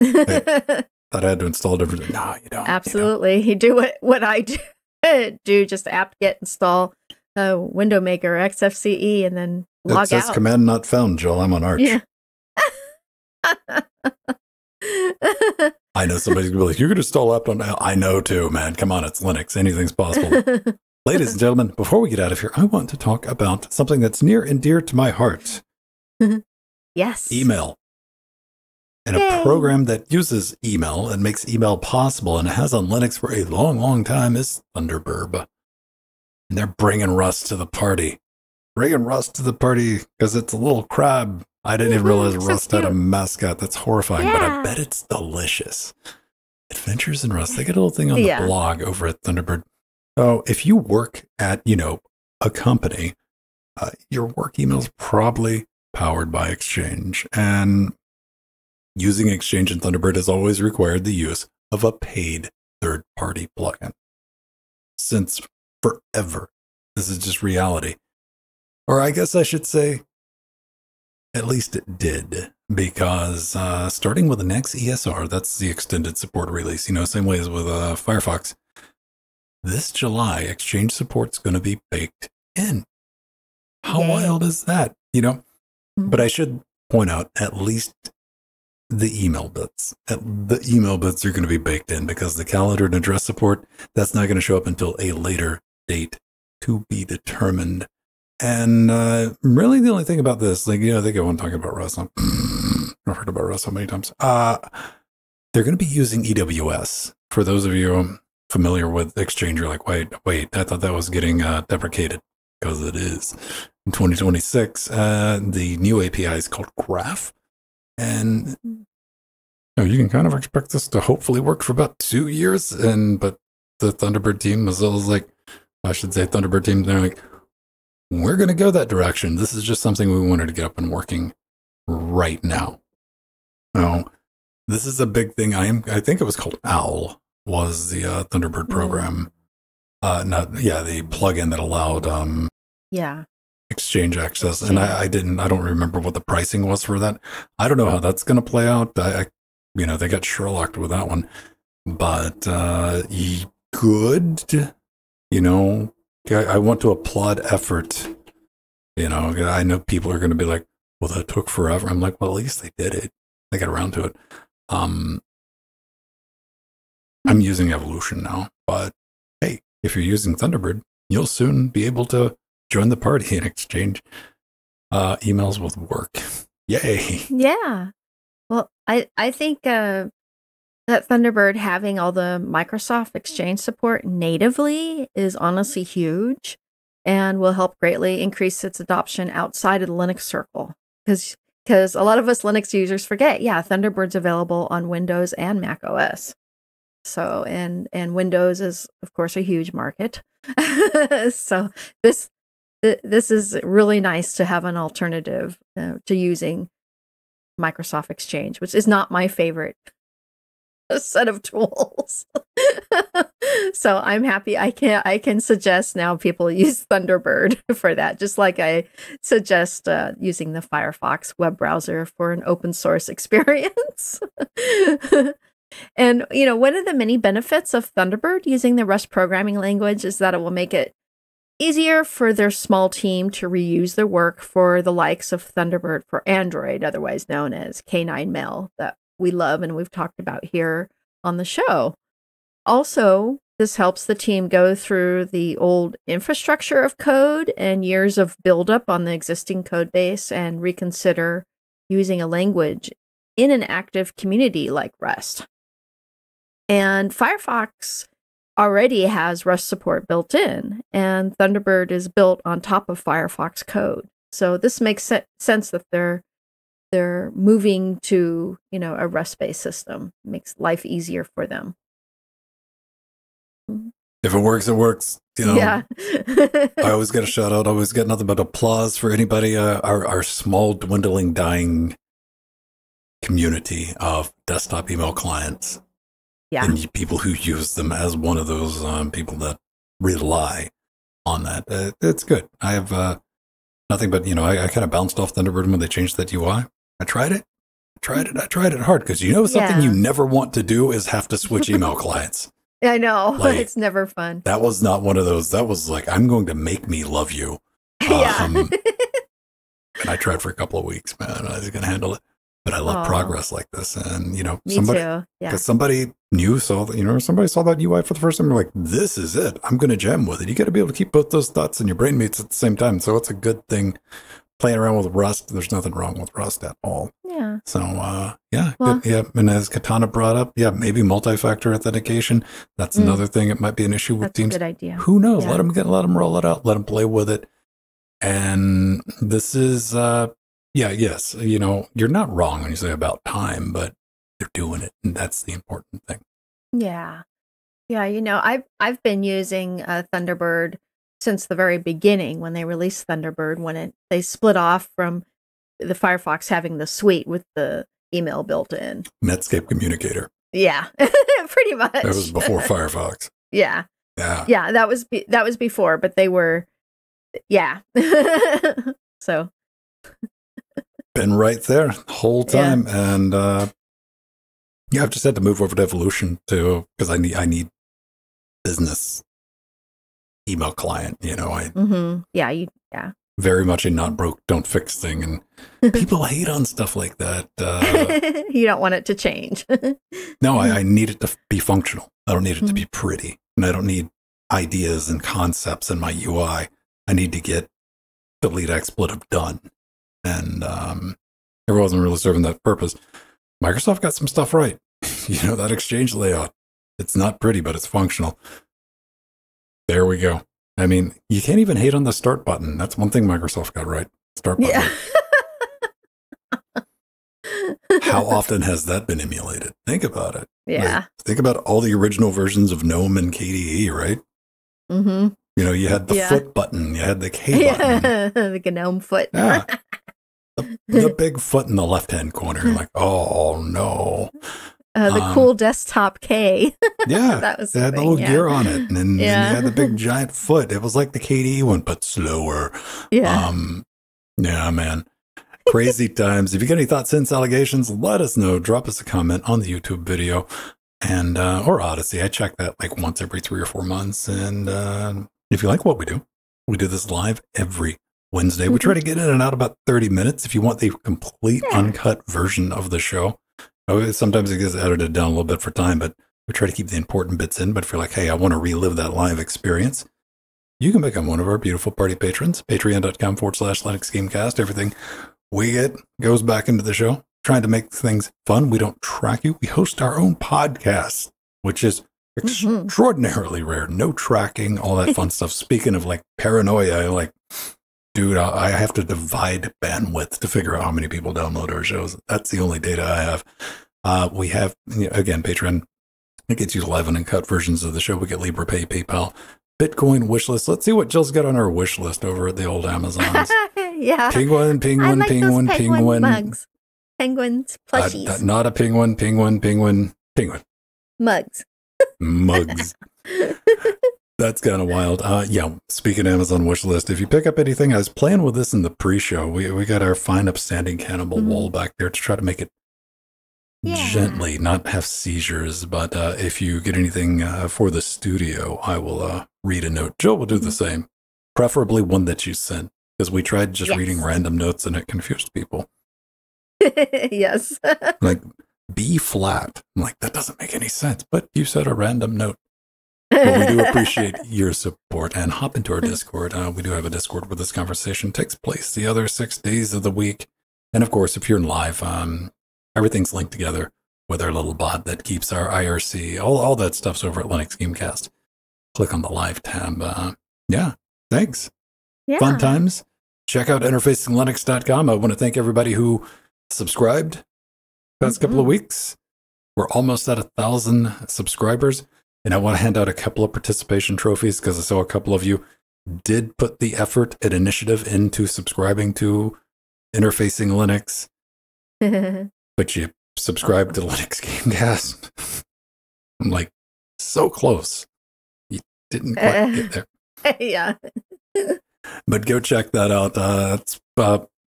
Hey, thought I had to install different. No, you don't. Absolutely. You do what I do. Just apt-get install window maker XFCE and then log out. That's command not found, Joel. I'm on Arch. Yeah. I know somebody's going to be like, you're going to install app on... I know too, man. Come on, it's Linux. Anything's possible. Ladies and gentlemen, before we get out of here, I want to talk about something that's near and dear to my heart. Yes. Email. And a program that uses email and makes email possible and it has on Linux for a long, long time is Thunderbird. And they're bringing Rust to the party. Bringing Rust to the party because it's a little crab. I didn't even realize Rust had a mascot. That's horrifying, but I bet it's delicious. Adventures in Rust. They get a little thing on the blog over at Thunderbird. So if you work at, a company, your work email is probably powered by Exchange. And using Exchange in Thunderbird has always required the use of a paid third-party plugin. Since forever. This is just reality. Or I guess I should say, at least it did, because starting with the next ESR, that's the extended support release, same way as with Firefox, this July, Exchange support's going to be baked in. How wild is that? But I should point out, at least the email bits. The email bits are going to be baked in because the calendar and address support, that's not going to show up until a later date to be determined. And really the only thing about this, I think I want to talk about Rust. I've heard about Rust so many times. They're going to be using EWS. For those of you familiar with Exchange, you're like, wait, I thought that was getting deprecated. Because it is. In 2026, the new API is called Graph. And you can kind of expect this to hopefully work for about 2 years. But the Thunderbird team, as well as Thunderbird team, they're like, we're going to go that direction. This is just something we wanted to get up and working right now. Now, this is a big thing. I think it was called OWL, was the Thunderbird program. The plugin that allowed Exchange access. And I don't remember what the pricing was for that. I don't know how that's going to play out. They got Sherlocked with that one. But good, I want to applaud effort. I know people are going to be like, well, that took forever. I'm like, well, at least they did it. They got around to it. I'm using Evolution now, but hey, if you're using Thunderbird, you'll soon be able to join the party and exchange emails with work. Yay. Yeah. Well, I think that Thunderbird having all the Microsoft Exchange support natively is honestly huge and will help greatly increase its adoption outside of the Linux circle. Because a lot of us Linux users forget, Thunderbird's available on Windows and Mac OS. So, and Windows is, of course, a huge market. So this is really nice to have an alternative to using Microsoft Exchange, which is not my favorite set of tools. So I'm happy I can suggest now people use Thunderbird for that, just like I suggest using the Firefox web browser for an open source experience. And one of the many benefits of Thunderbird using the Rust programming language is that it will make it easier for their small team to reuse their work for the likes of Thunderbird for Android, otherwise known as K9 Mail, that we love and we've talked about here on the show. Also, this helps the team go through the old infrastructure of code and years of buildup on the existing code base and reconsider using a language in an active community like Rust. And Firefox already has Rust support built in, and Thunderbird is built on top of Firefox code. So this makes sense that they're moving to, a Rust-based system. It makes life easier for them. If it works, it works. Yeah. I always get a shout out. I always get nothing but applause for anybody. Our small, dwindling, dying community of desktop email clients. Yeah. And people who use them as one of those people that rely on that. It's good. I have nothing but, I kind of bounced off Thunderbird when they changed that UI. I tried it hard because something you never want to do is have to switch email clients. I know. It's never fun. That was not one of those. That was like, I'm going to make me love you. Yeah. And I tried for a couple of weeks, man. I was going to handle it. But I love Oh, progress like this. And, you know, me somebody, too. Yeah. because somebody new saw, you know, somebody saw that UI for the first time. They're like, this is it. I'm going to jam with it. You got to be able to keep both those thoughts in your brain mates at the same time. So it's a good thing playing around with Rust. There's nothing wrong with Rust at all. Yeah. So, yeah, Well, good. Yeah. And as Katana brought up, yeah, maybe multi-factor authentication. That's another thing. It might be an issue with that's a teams. good idea. Who knows? Yeah. Let them roll it out. Let them play with it. And this is, yes, you know, you're not wrong when you say about time, but they're doing it, and that's the important thing. Yeah. Yeah, you know, I've been using Thunderbird since the very beginning when they released Thunderbird, when they split off from the Firefox having the suite with the email built in. Netscape Communicator. Yeah, pretty much. That was before Firefox. Yeah. Yeah. Yeah, that was before, but they were, yeah. So. Been right there the whole time. Yeah. And, yeah, I've just had to move over to Evolution too, because I need business email client, you know. Yeah. Very much a not broke, don't fix thing. And people hate on stuff like that. You don't want it to change. No, I need it to be functional. I don't need it to be pretty. And I don't need ideas and concepts in my UI. I need to get delete expletive done. And it wasn't really serving that purpose. Microsoft got some stuff right. You know, that Exchange layout. It's not pretty, but it's functional. There we go. I mean, you can't even hate on the start button. That's one thing Microsoft got right. Start button. Yeah. How often has that been emulated? Think about it. Yeah. Like, think about all the original versions of GNOME and KDE, right? You know, you had the foot button. You had the K button. The GNOME foot. Yeah. The big foot in the left-hand corner. You're like, oh, no. The cool desktop K. Yeah, that was it had the little gear on it, and then you had the big giant foot. It was like the KDE one, but slower. Yeah. Yeah, man. Crazy times. If you get any thoughts, hints, allegations, let us know. Drop us a comment on the YouTube video, and or Odyssey. I check that like once every 3 or 4 months. And if you like what we do this live every Wednesday. We try to get in and out about 30 minutes. If you want the complete uncut version of the show. Sometimes it gets edited down a little bit for time, but we try to keep the important bits in. But if you're like, hey, I want to relive that live experience, you can become one of our beautiful party patrons. Patreon.com/Linux Gamecast. Everything we get goes back into the show. Trying to make things fun. We don't track you. We host our own podcast, which is extraordinarily rare. No tracking, all that fun stuff. Speaking of like paranoia, like, dude, I have to divide bandwidth to figure out how many people download our shows. That's the only data I have. We have, again, Patreon. It gets you live and uncut versions of the show. We get LibrePay, PayPal, Bitcoin wishlist. Let's see what Jill's got on her wish list over at the old Amazons. Yeah. Penguin. I like those penguin mugs. Penguins, plushies. Not a penguin. Mugs. That's kind of wild. Yeah, speaking of Amazon wish list, if you pick up anything, I was playing with this in the pre-show. We got our fine upstanding cannibal wall back there to try to make it gently, not have seizures. But if you get anything for the studio, I will read a note. Jill will do the same, preferably one that you sent, because we tried just reading random notes and it confused people. Yes. Like B flat. I'm like, that doesn't make any sense, but you said a random note. But we do appreciate your support, and hop into our Discord. We do have a Discord where this conversation takes place the other 6 days of the week. And of course, if you're in live, everything's linked together with our little bot that keeps our IRC. All that stuff's over at Linux Gamecast. Click on the live tab. Yeah, thanks. Yeah. Fun times. Check out interfacinglinux.com. I want to thank everybody who subscribed past couple of weeks. We're almost at 1,000 subscribers. And I want to hand out a couple of participation trophies because I saw a couple of you did put the effort and initiative into subscribing to Interfacing Linux. But you subscribed to Linux Gamecast. I'm like, so close. You didn't quite get there. Yeah. But go check that out. It's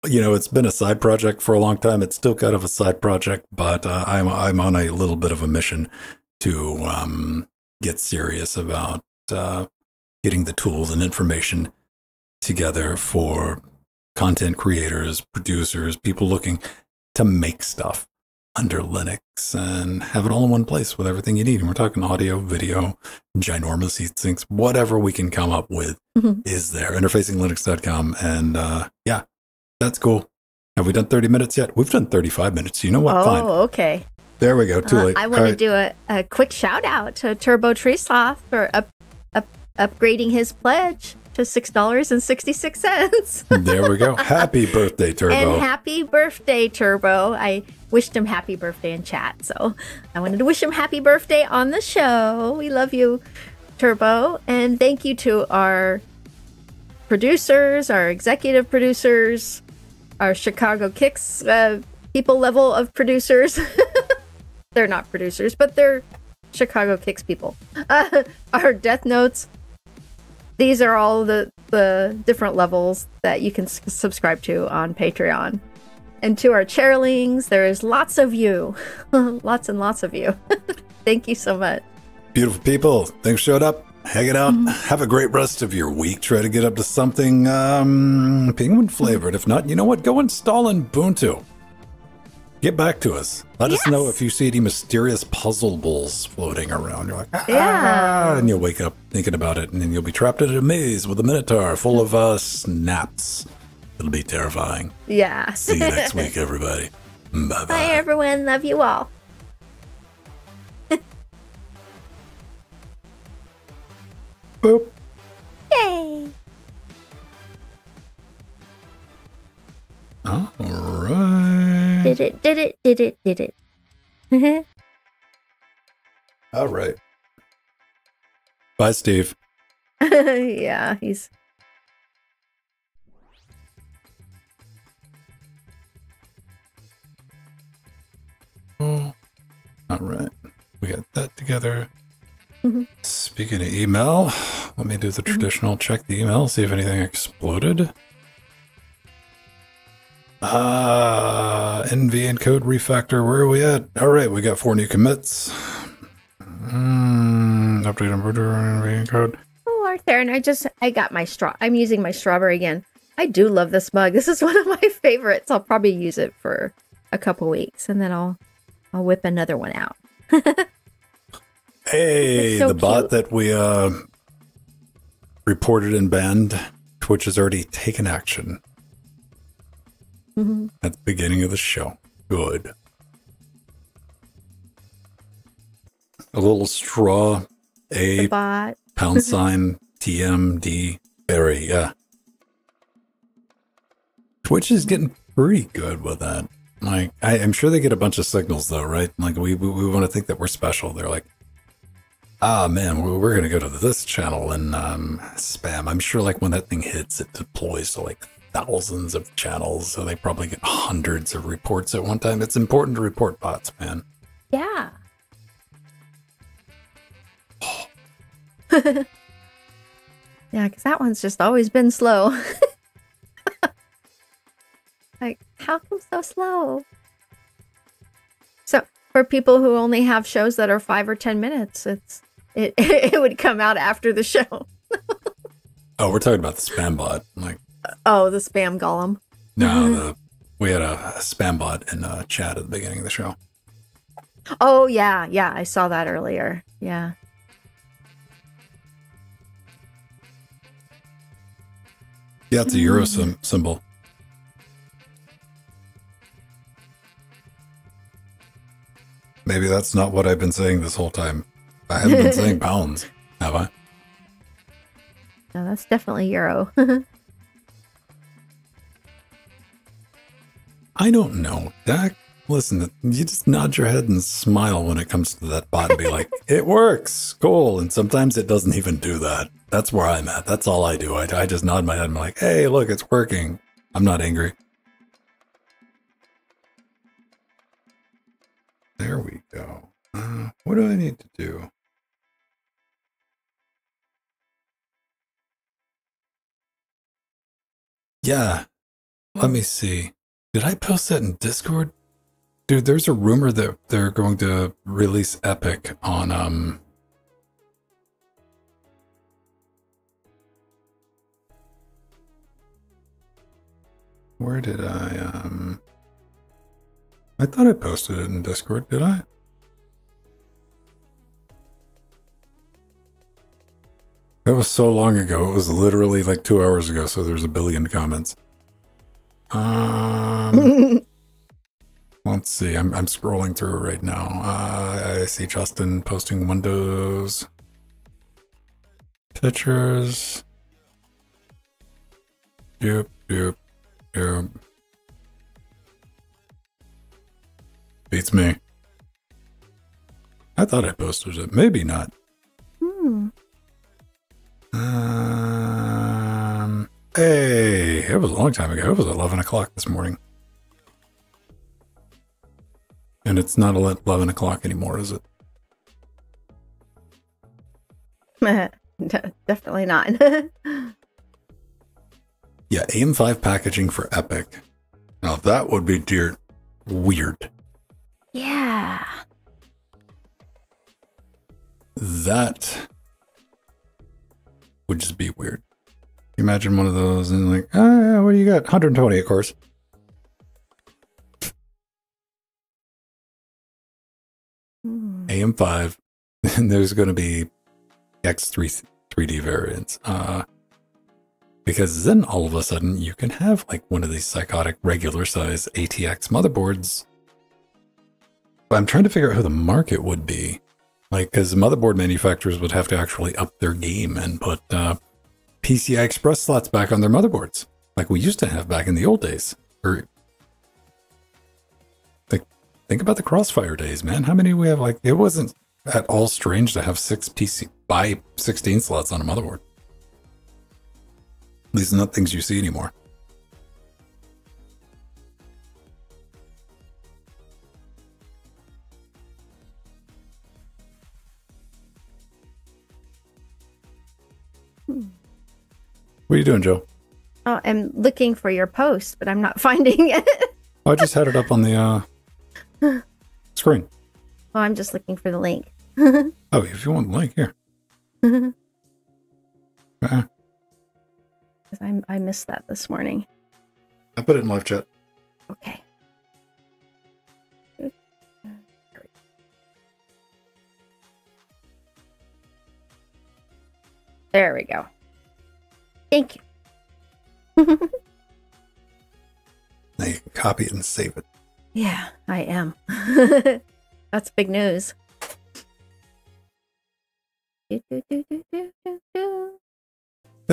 it's been a side project for a long time. It's still kind of a side project, but I'm on a little bit of a mission to get serious about getting the tools and information together for content creators, producers, people looking. to make stuff under Linux and have it all in one place with everything you need. And we're talking audio, video, ginormous heat sinks, whatever we can come up with is there. Interfacinglinux.com. And yeah, that's cool. Have we done 30 minutes yet? We've done 35 minutes. You know what? Fine. Okay. There we go. Too late. I want to do a quick shout out to Turbo Treesloth for upgrading his pledge to $6.66. There we go. Happy birthday, Turbo. And happy birthday, Turbo. I wished him happy birthday in chat, so I wanted to wish him happy birthday on the show. We love you, Turbo. And thank you to our producers, our executive producers, our Chicago Kicks people level of producers. They're not producers, but they're Chicago Kicks people. Our Death Notes. These are all the different levels that you can subscribe to on Patreon. And to our chairlings, there is lots of you. Lots and lots of you. Thank you so much. Beautiful people. Thanks for showing up. Hang it out. Have a great rest of your week. Try to get up to something penguin flavored. If not, you know what? Go install Ubuntu. Get back to us. Let us know if you see any mysterious puzzleables floating around. You're like, and you'll wake up thinking about it, and then you'll be trapped in a maze with a minotaur full of snaps. It'll be terrifying. Yeah. See you next week, everybody. Bye-bye. Bye, everyone. Love you all. Boop. Yay. All right. Did it. All right. Bye, Steve. Yeah, he's... All right. We got that together. Speaking of email, let me do the traditional check the email, see if anything exploded. NV encode refactor, where are we at? All right, we got 4 new commits. Update on NV encode. Oh, Arthur, and I got my I'm using my strawberry again. I do love this mug. This is one of my favorites. I'll probably use it for a couple weeks, and then I'll whip another one out. Hey, so the cute. bot that we reported and banned, Twitch has already taken action. At the beginning of the show. Good. A little straw, A, Bot. pound sign, TMD, berry, yeah. Twitch is getting pretty good with that. Like, I'm sure they get a bunch of signals though, right? Like, we want to think that we're special. They're like, ah, man, we're going to go to this channel and spam. I'm sure like when that thing hits, it deploys to like thousands of channels, so they probably get hundreds of reports at one time. It's important to report bots, man. Yeah. Yeah, because that one's just always been slow. Like, how come so slow? So, for people who only have shows that are 5 or 10 minutes, it would come out after the show. Oh, we're talking about the spam bot. Like, oh, the spam golem. no, we had a spam bot in chat at the beginning of the show. Oh, yeah, I saw that earlier. Yeah. Yeah, it's a Euro symbol. Maybe that's not what I've been saying this whole time. I haven't been saying pounds, have I? No, that's definitely Euro. I don't know, Dak. Listen, you just nod your head and smile when it comes to that bot and be like, it works, cool. And sometimes it doesn't even do that. That's where I'm at. That's all I do. I just nod my head and I'm like, hey, look, it's working. I'm not angry. There we go. What do I need to do? Yeah. Let me see. Did I post that in Discord? Dude, there's a rumor that they're going to release Epic on, where did I, I thought I posted it in Discord, did I? That was so long ago. It was literally like 2 hours ago, so there's a billion comments. Let's see. I'm scrolling through right now. I see Justin posting Windows pictures. Yep. Beats me. I thought I posted it. Maybe not. Hey, it was a long time ago. It was 11 o'clock this morning. And it's not 11 o'clock anymore, is it? Definitely not. Yeah, AM5 packaging for Epic. Now that would be weird. Yeah. That would just be weird. You imagine one of those and like, oh, what do you got? 120, of course. AM5, and there's going to be X3 3D variants. Because then all of a sudden you can have like one of these psychotic regular size ATX motherboards. But I'm trying to figure out who the market would be. Like, because motherboard manufacturers would have to actually up their game and put PCI Express slots back on their motherboards, like we used to have back in the old days. Or think about the Crossfire days, man. How many we have? Like, it wasn't at all strange to have 6 PC by 16 slots on a motherboard. These are not things you see anymore. What are you doing, Joe? Oh, I'm looking for your post, but I'm not finding it. I just had it up on the screen. Oh, I'm just looking for the link. Oh, if you want the link, here. I missed that this morning. I put it in live chat. Okay. There we go. Thank you. Now you can copy it and save it. Yeah, I am. That's big news. It'll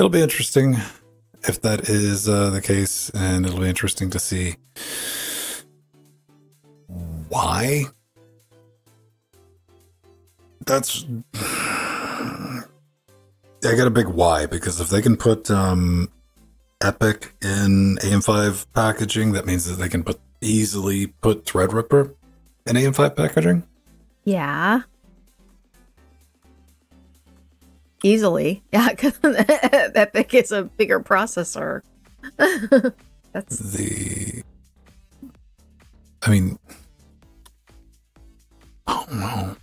be interesting if that is the case, and it'll be interesting to see why. That's... I got a big why, because if they can put Epic in AM5 packaging, that means that they can easily put Threadripper in AM5 packaging. Yeah. Easily. Yeah, because Epic is a bigger processor. That's the... I mean... Oh, no.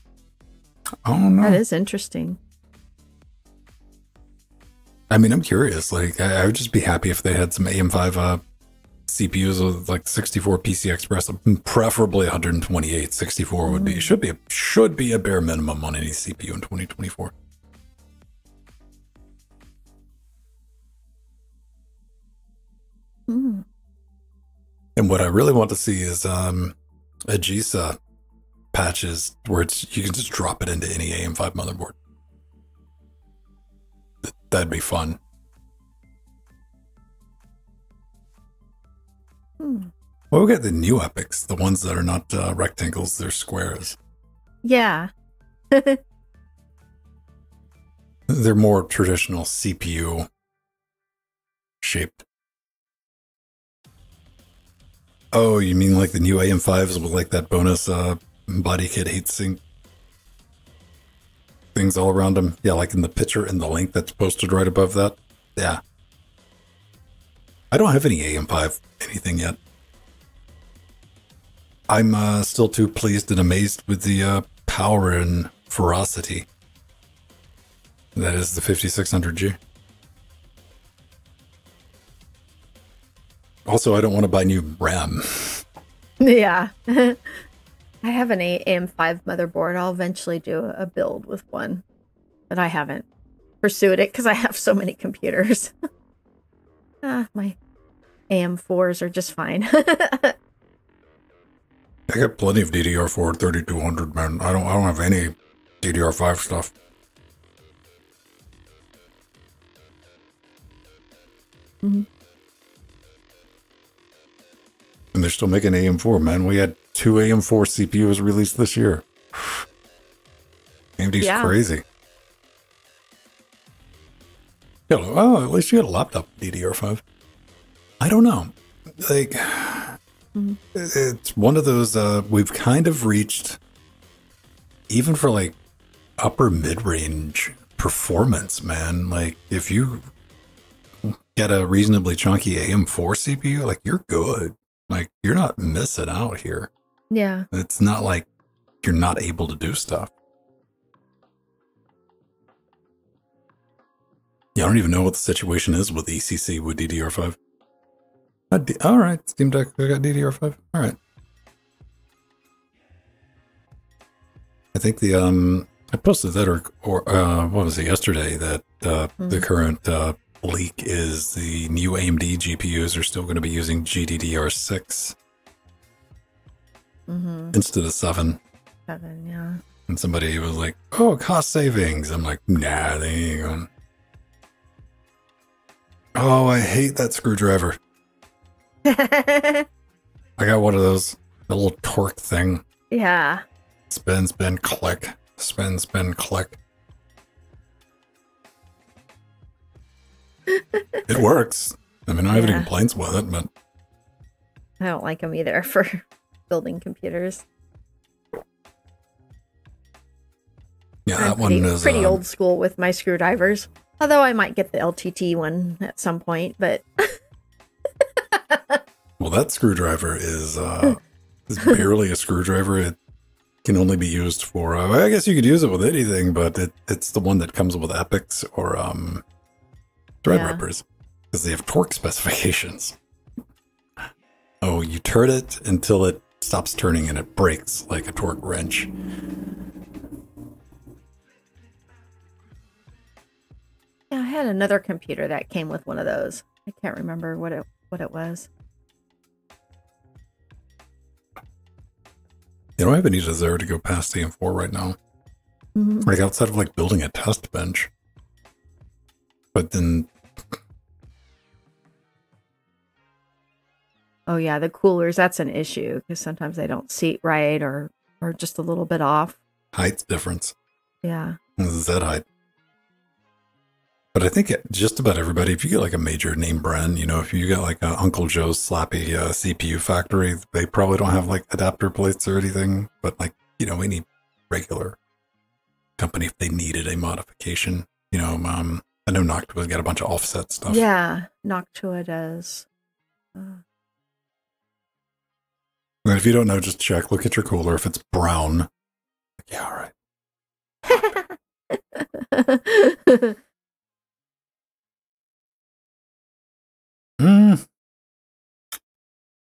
Oh, no. That is interesting. I mean, I'm curious. Like, I would just be happy if they had some AM5 CPUs with like 64 PC Express, preferably 128. 64 would be should be a bare minimum on any CPU in 2024. And what I really want to see is a GSA patches where you can just drop it into any AM5 motherboard. That'd be fun. Well, we got the new Epics, the ones that are not rectangles, they're squares. Yeah. They're more traditional CPU shaped. Oh, you mean like the new AM5s with like that bonus body kit heatsink things all around them? Yeah, like in the picture in the link that's posted right above that. Yeah. I don't have any AM5 anything yet. I'm still too pleased and amazed with the power and ferocity. That is the 5600G. Also, I don't want to buy new RAM. Yeah. I have an AM5 motherboard. I'll eventually do a build with one, but I haven't pursued it because I have so many computers. My AM4s are just fine. I got plenty of DDR4 3200, man. I don't have any DDR5 stuff. Mm-hmm. And they're still making AM4, man. We had 2 AM4 CPUs released this year. AMD's crazy. Oh, at least you got a laptop DDR5. I don't know. Like, it's one of those, we've kind of reached, even for like upper mid-range performance, man. Like, if you get a reasonably chunky AM4 CPU, like, you're good. Like, you're not missing out here. Yeah. It's not like you're not able to do stuff. Yeah, I don't even know what the situation is with ECC with DDR5. All right, Steam Deck, I got DDR5. All right. I think the I posted that or what was it yesterday that the current leak is the new AMD GPUs are still going to be using GDDR6 instead of 7. 7, yeah. And somebody was like, "Oh, cost savings." I'm like, "Nah, they ain't going." Oh, I hate that screwdriver. I got one of those, the little torque thing. Yeah. Spin, spin, click. Spin, spin, click. It works. I mean, I don't have any complaints with it, but I don't like them either for building computers. yeah, I'm that one is pretty old school with my screwdrivers. Although I might get the LTT one at some point, but well, that screwdriver is barely a screwdriver. It can only be used for. I guess you could use it with anything, but it's the one that comes with epics or threadrippers because they have torque specifications. Oh, you turn it until it stops turning and it breaks like a torque wrench. yeah, I had another computer that came with one of those. I can't remember what it was. You know, I have any desire to go past AM4 right now. Like outside of like building a test bench. But then oh yeah, the coolers, that's an issue because sometimes they don't seat right or just a little bit off. height's difference. Yeah. Z height. But I think just about everybody, if you get like a major name brand, you know, if you get like a Uncle Joe's slappy CPU factory, they probably don't have like adapter plates or anything. But like, you know, any regular company, if they needed a modification, you know, I know Noctua's got a bunch of offset stuff. Yeah, Noctua does. And if you don't know, just check. Look at your cooler. If it's brown, yeah, all right.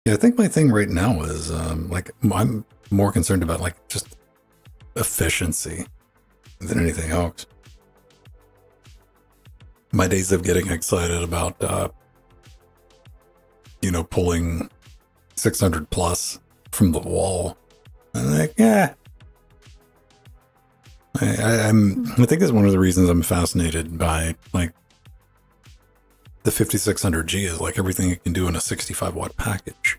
Yeah, I think my thing right now is like I'm more concerned about like just efficiency than anything else. My days of getting excited about you know, pulling 600 plus from the wall. I'm like, yeah. I think it's one of the reasons I'm fascinated by like the 5600G is like everything it can do in a 65 watt package.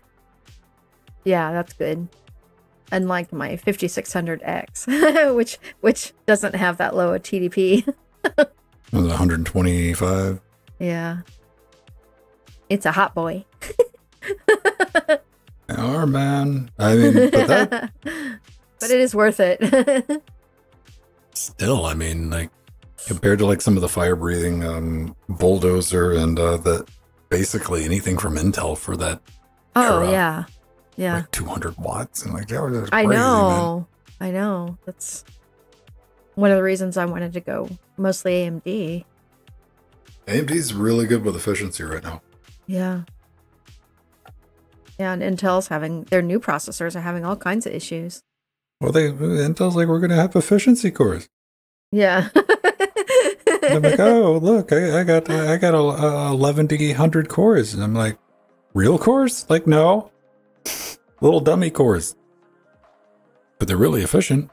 Yeah, that's good. Unlike my 5600X, which doesn't have that low a TDP. 125. Yeah. It's a hot boy. Oh, man. I mean, but it is worth it. Still, I mean, like, compared to like some of the fire breathing bulldozer and that basically anything from Intel for that era, yeah. Yeah. like 200 watts and like that was crazy, I know. man. I know. That's one of the reasons I wanted to go mostly AMD. AMD's really good with efficiency right now. Yeah. Yeah, and Intel's having their new processors are having all kinds of issues. Well, Intel's like, we're going to have efficiency cores. Yeah. And I'm like, oh, look, I got a 1100 cores. And I'm like, real cores? Like, no. Little dummy cores. But they're really efficient.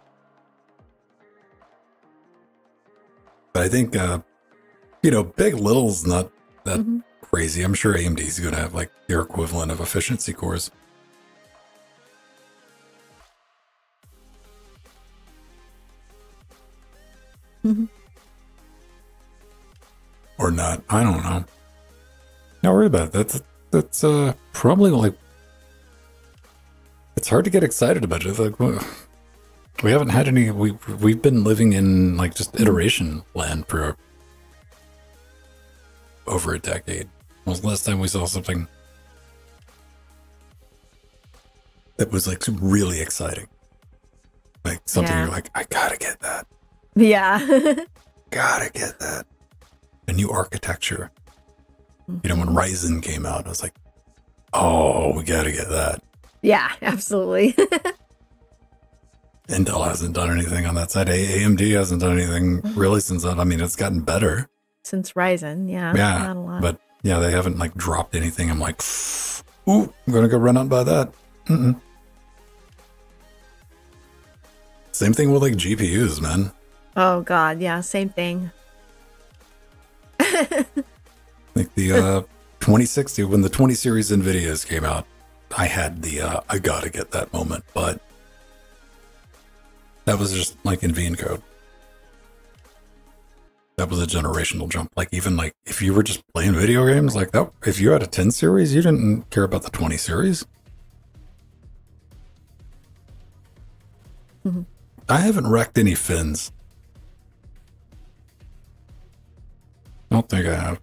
But I think, big little's not that crazy. I'm sure AMD's going to have like their equivalent of efficiency cores. Or not. I don't know. Not worry about it. That's probably like, it's hard to get excited about it. Like, we haven't had any, we've been living in like just iteration land for over a decade. When was the last time we saw something that was like really exciting? Like something you're like, I gotta get that. Yeah. Gotta get that. A new architecture. You know, when Ryzen came out, I was like, oh, we gotta get that. Yeah, absolutely. Intel hasn't done anything on that side. AMD hasn't done anything really since that. I mean, it's gotten better. Since Ryzen, yeah. Yeah, not a lot. but yeah, they haven't like dropped anything. I'm like, ooh, I'm gonna go run out and buy that. Same thing with like GPUs, man. Oh God, yeah, same thing. Like the 2060, when the 20 series NVIDIAs came out, I had the I gotta get that moment, but that was just like in VNCode. That was a generational jump. Like even like if you were just playing video games like that, if you had a 10 series, you didn't care about the 20 series. I haven't wrecked any fins. I don't think I have.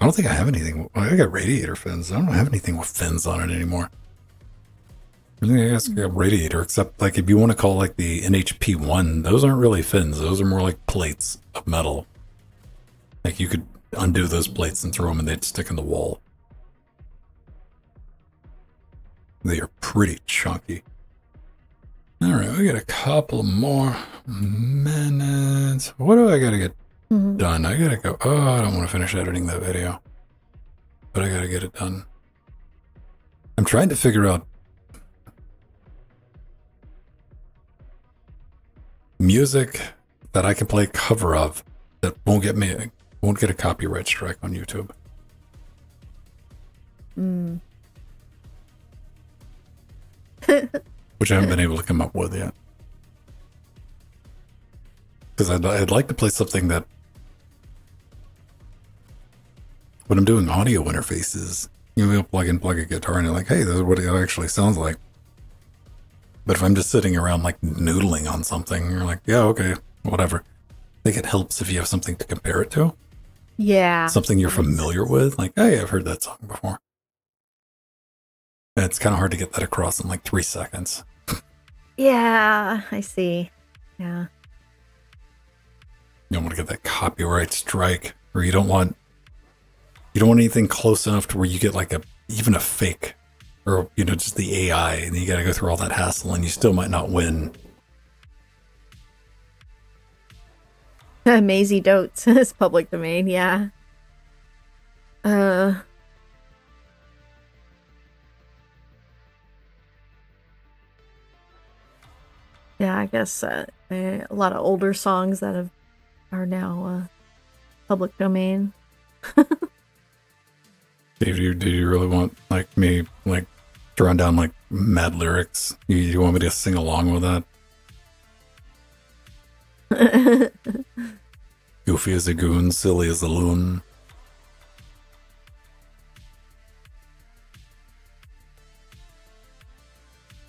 I don't think I have anything. I got radiator fins. I don't have anything with fins on it anymore. I think I guess I got radiator, except like if you want to call like the NHP1, those aren't really fins. Those are more like plates of metal. Like you could undo those plates and throw them and they'd stick in the wall. They are pretty chunky. All right, we got a couple more minutes. What do I got to get done? I got to go. Oh, I don't want to finish editing that video, but I got to get it done. I'm trying to figure out music that I can play a cover of that won't get a copyright strike on YouTube. Which I haven't been able to come up with yet. Because I'd like to play something that, when I'm doing audio interfaces, you'll plug a guitar and you're like, hey, this is what it actually sounds like. But if I'm just sitting around like noodling on something, you're like, yeah, okay, whatever. I think it helps if you have something to compare it to. Yeah. Something you're familiar with. Like, hey, I've heard that song before. And it's kind of hard to get that across in like 3 seconds. Yeah, I see. Yeah. You don't want to get that copyright strike, or you don't want anything close enough to where you get like even a fake, or just the AI, and you got to go through all that hassle, and you still might not win. Maisie Dotes is public domain. Yeah. Yeah, I guess a lot of older songs that are now public domain. Do you really want like me like throwing down like mad lyrics? You want me to sing along with that? Goofy as a goon, silly as a loon.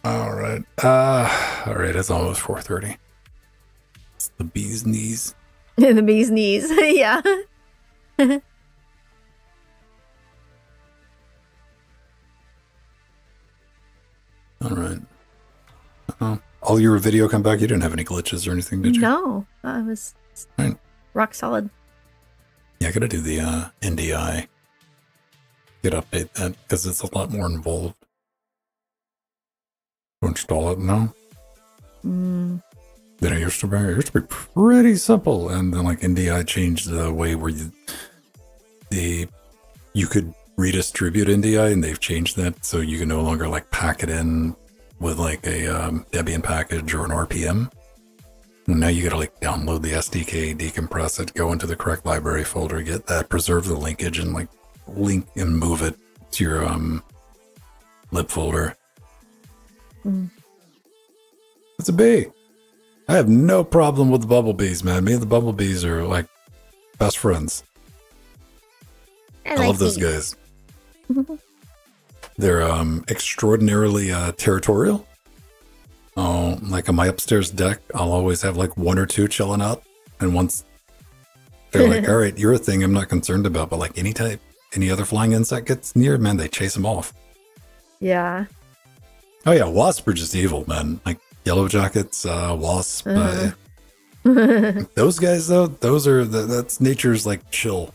All right. It's almost 4:30. It's the bee's knees. The bee's knees. Yeah. All right. All your video come back? You didn't have any glitches or anything, did you? No, I was rock solid. Yeah, I gotta do the NDI. could update that because it's a lot more involved to install it now. Then it used to be pretty simple, and then like NDI changed the way where you could redistribute NDI, and they've changed that so you can no longer like pack it in with like a Debian package or an RPM. And now you gotta like download the SDK, decompress it, go into the correct library folder, get that, preserve the linkage, and like link and move it to your lib folder. It's a B. I have no problem with the bumblebees, man. Me and the bumblebees are like best friends. I love those guys. They're extraordinarily territorial. Like on my upstairs deck, I'll always have like one or two chilling out, and once they're like, "All right, you're a thing I'm not concerned about," but like any other flying insect gets near, man, they chase them off. Yeah. Oh yeah, wasps are just evil, man. Like yellow jackets, wasp. Those guys though, that's nature's like chill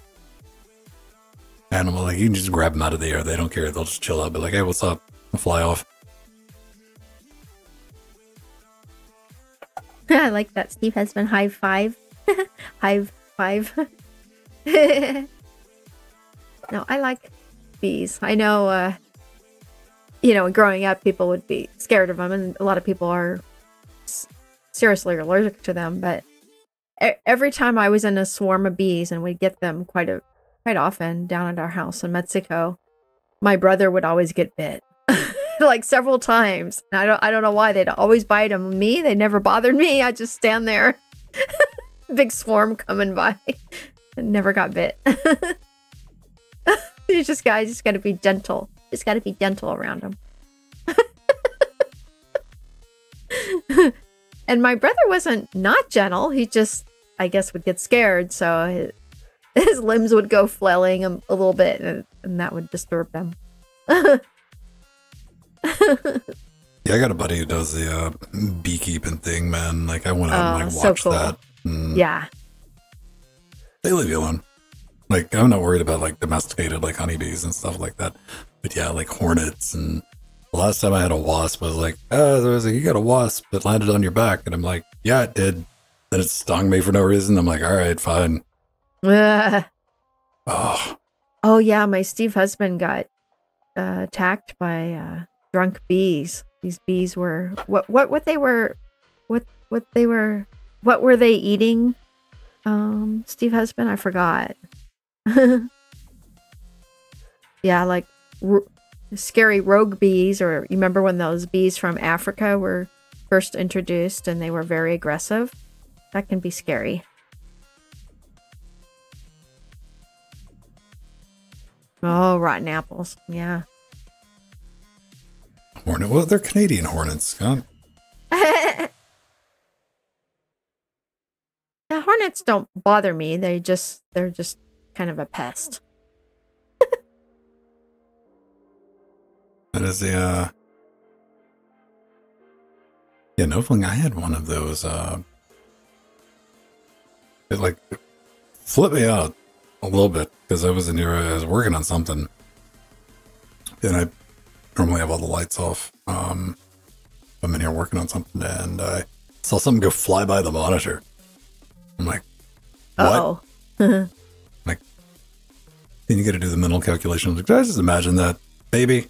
animal. Like you can just grab them out of the air. They don't care. They'll just chill out. Be like, "Hey, what's up?" I'll fly off. I like that. Steve has been high five. High five. No, I like bees. I know, growing up, people would be scared of them, and a lot of people are seriously allergic to them. But every time I was in a swarm of bees, and we'd get them quite often down at our house in Mexico, my brother would always get bit. Like several times. I don't know why. They'd always bite him. Me, they never bothered me. I just stand there. Big swarm coming by. And never got bit. You just got to be gentle. Just got to be gentle around them. And my brother wasn't not gentle. He just, I guess, would get scared. So his limbs would go flailing a little bit, and that would disturb them. Yeah, I got a buddy who does the beekeeping thing, man. Like I went out and like watched so cool. That. Yeah. They leave you alone. Like I'm not worried about like domesticated like honeybees and stuff like that. But yeah, like hornets, and the last time I had a wasp, I was like, you got a wasp that landed on your back, and I'm like, yeah, it did. Then it stung me for no reason. I'm like, all right, fine. Oh yeah, my Steve husband got attacked by drunk bees. These bees were what were they eating? Steve husband, I forgot. Yeah, like scary rogue bees, or you remember when those bees from Africa were first introduced and they were very aggressive? That can be scary. Oh, rotten apples. Yeah. Hornet. Well, they're Canadian hornets, Scott. The hornets don't bother me. They're just kind of a pest. That is the yeah, no fling. I had one of those. It like flipped me out a little bit because I was working on something, and I normally have all the lights off. I'm in here working on something, and I saw something go fly by the monitor. I'm like, what? Like, then you got to do the mental calculation. Like, did I just imagine that? Maybe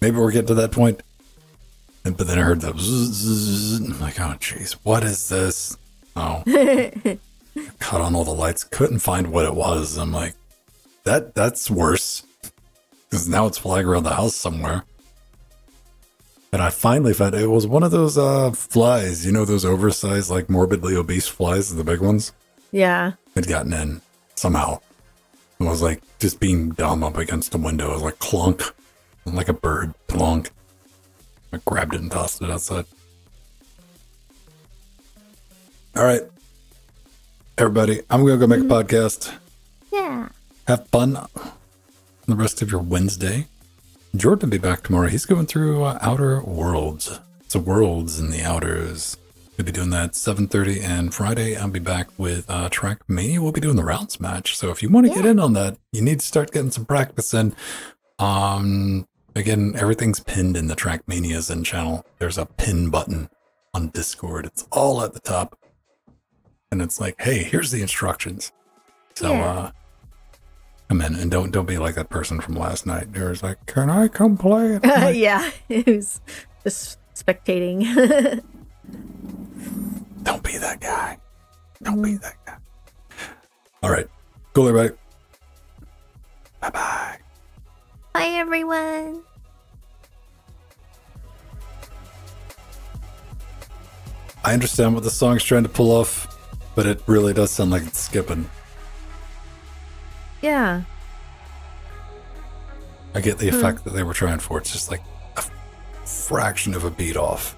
we're getting to that point. But then I heard that. I'm like, oh, jeez, what is this? Oh, cut on all the lights. Couldn't find what it was. I'm like, that's worse. Because now it's flying around the house somewhere. And I finally found it was one of those flies, you know, those oversized, like morbidly obese flies, the big ones. Yeah. Had gotten in somehow. And was like just being dumb up against the window. It was like clunk. Like a bird. Clunk. I grabbed it and tossed it outside. All right. Everybody, I'm going to go make a podcast. Yeah. Have fun the rest of your Wednesday. Jordan will be back tomorrow. He's going through Outer Worlds. It's a Worlds in the Outers. We'll be doing that 7:30, and Friday I'll be back with Track Mania. We'll be doing the rounds match. So if you want to get in on that, you need to start getting some practice in. Again, everything's pinned in the Trackmania Zen channel. There's a pin button on Discord. It's all at the top. And it's like, hey, here's the instructions. So, come in and don't be like that person from last night. There's like, can I come play it? Yeah, who's just spectating. Don't be that guy. Don't be that guy. All right. Cool, everybody. Bye-bye. Bye, everyone. I understand what the song's trying to pull off, but it really does sound like it's skipping. Yeah. I get the effect that they were trying for. It's just like a fraction of a beat off.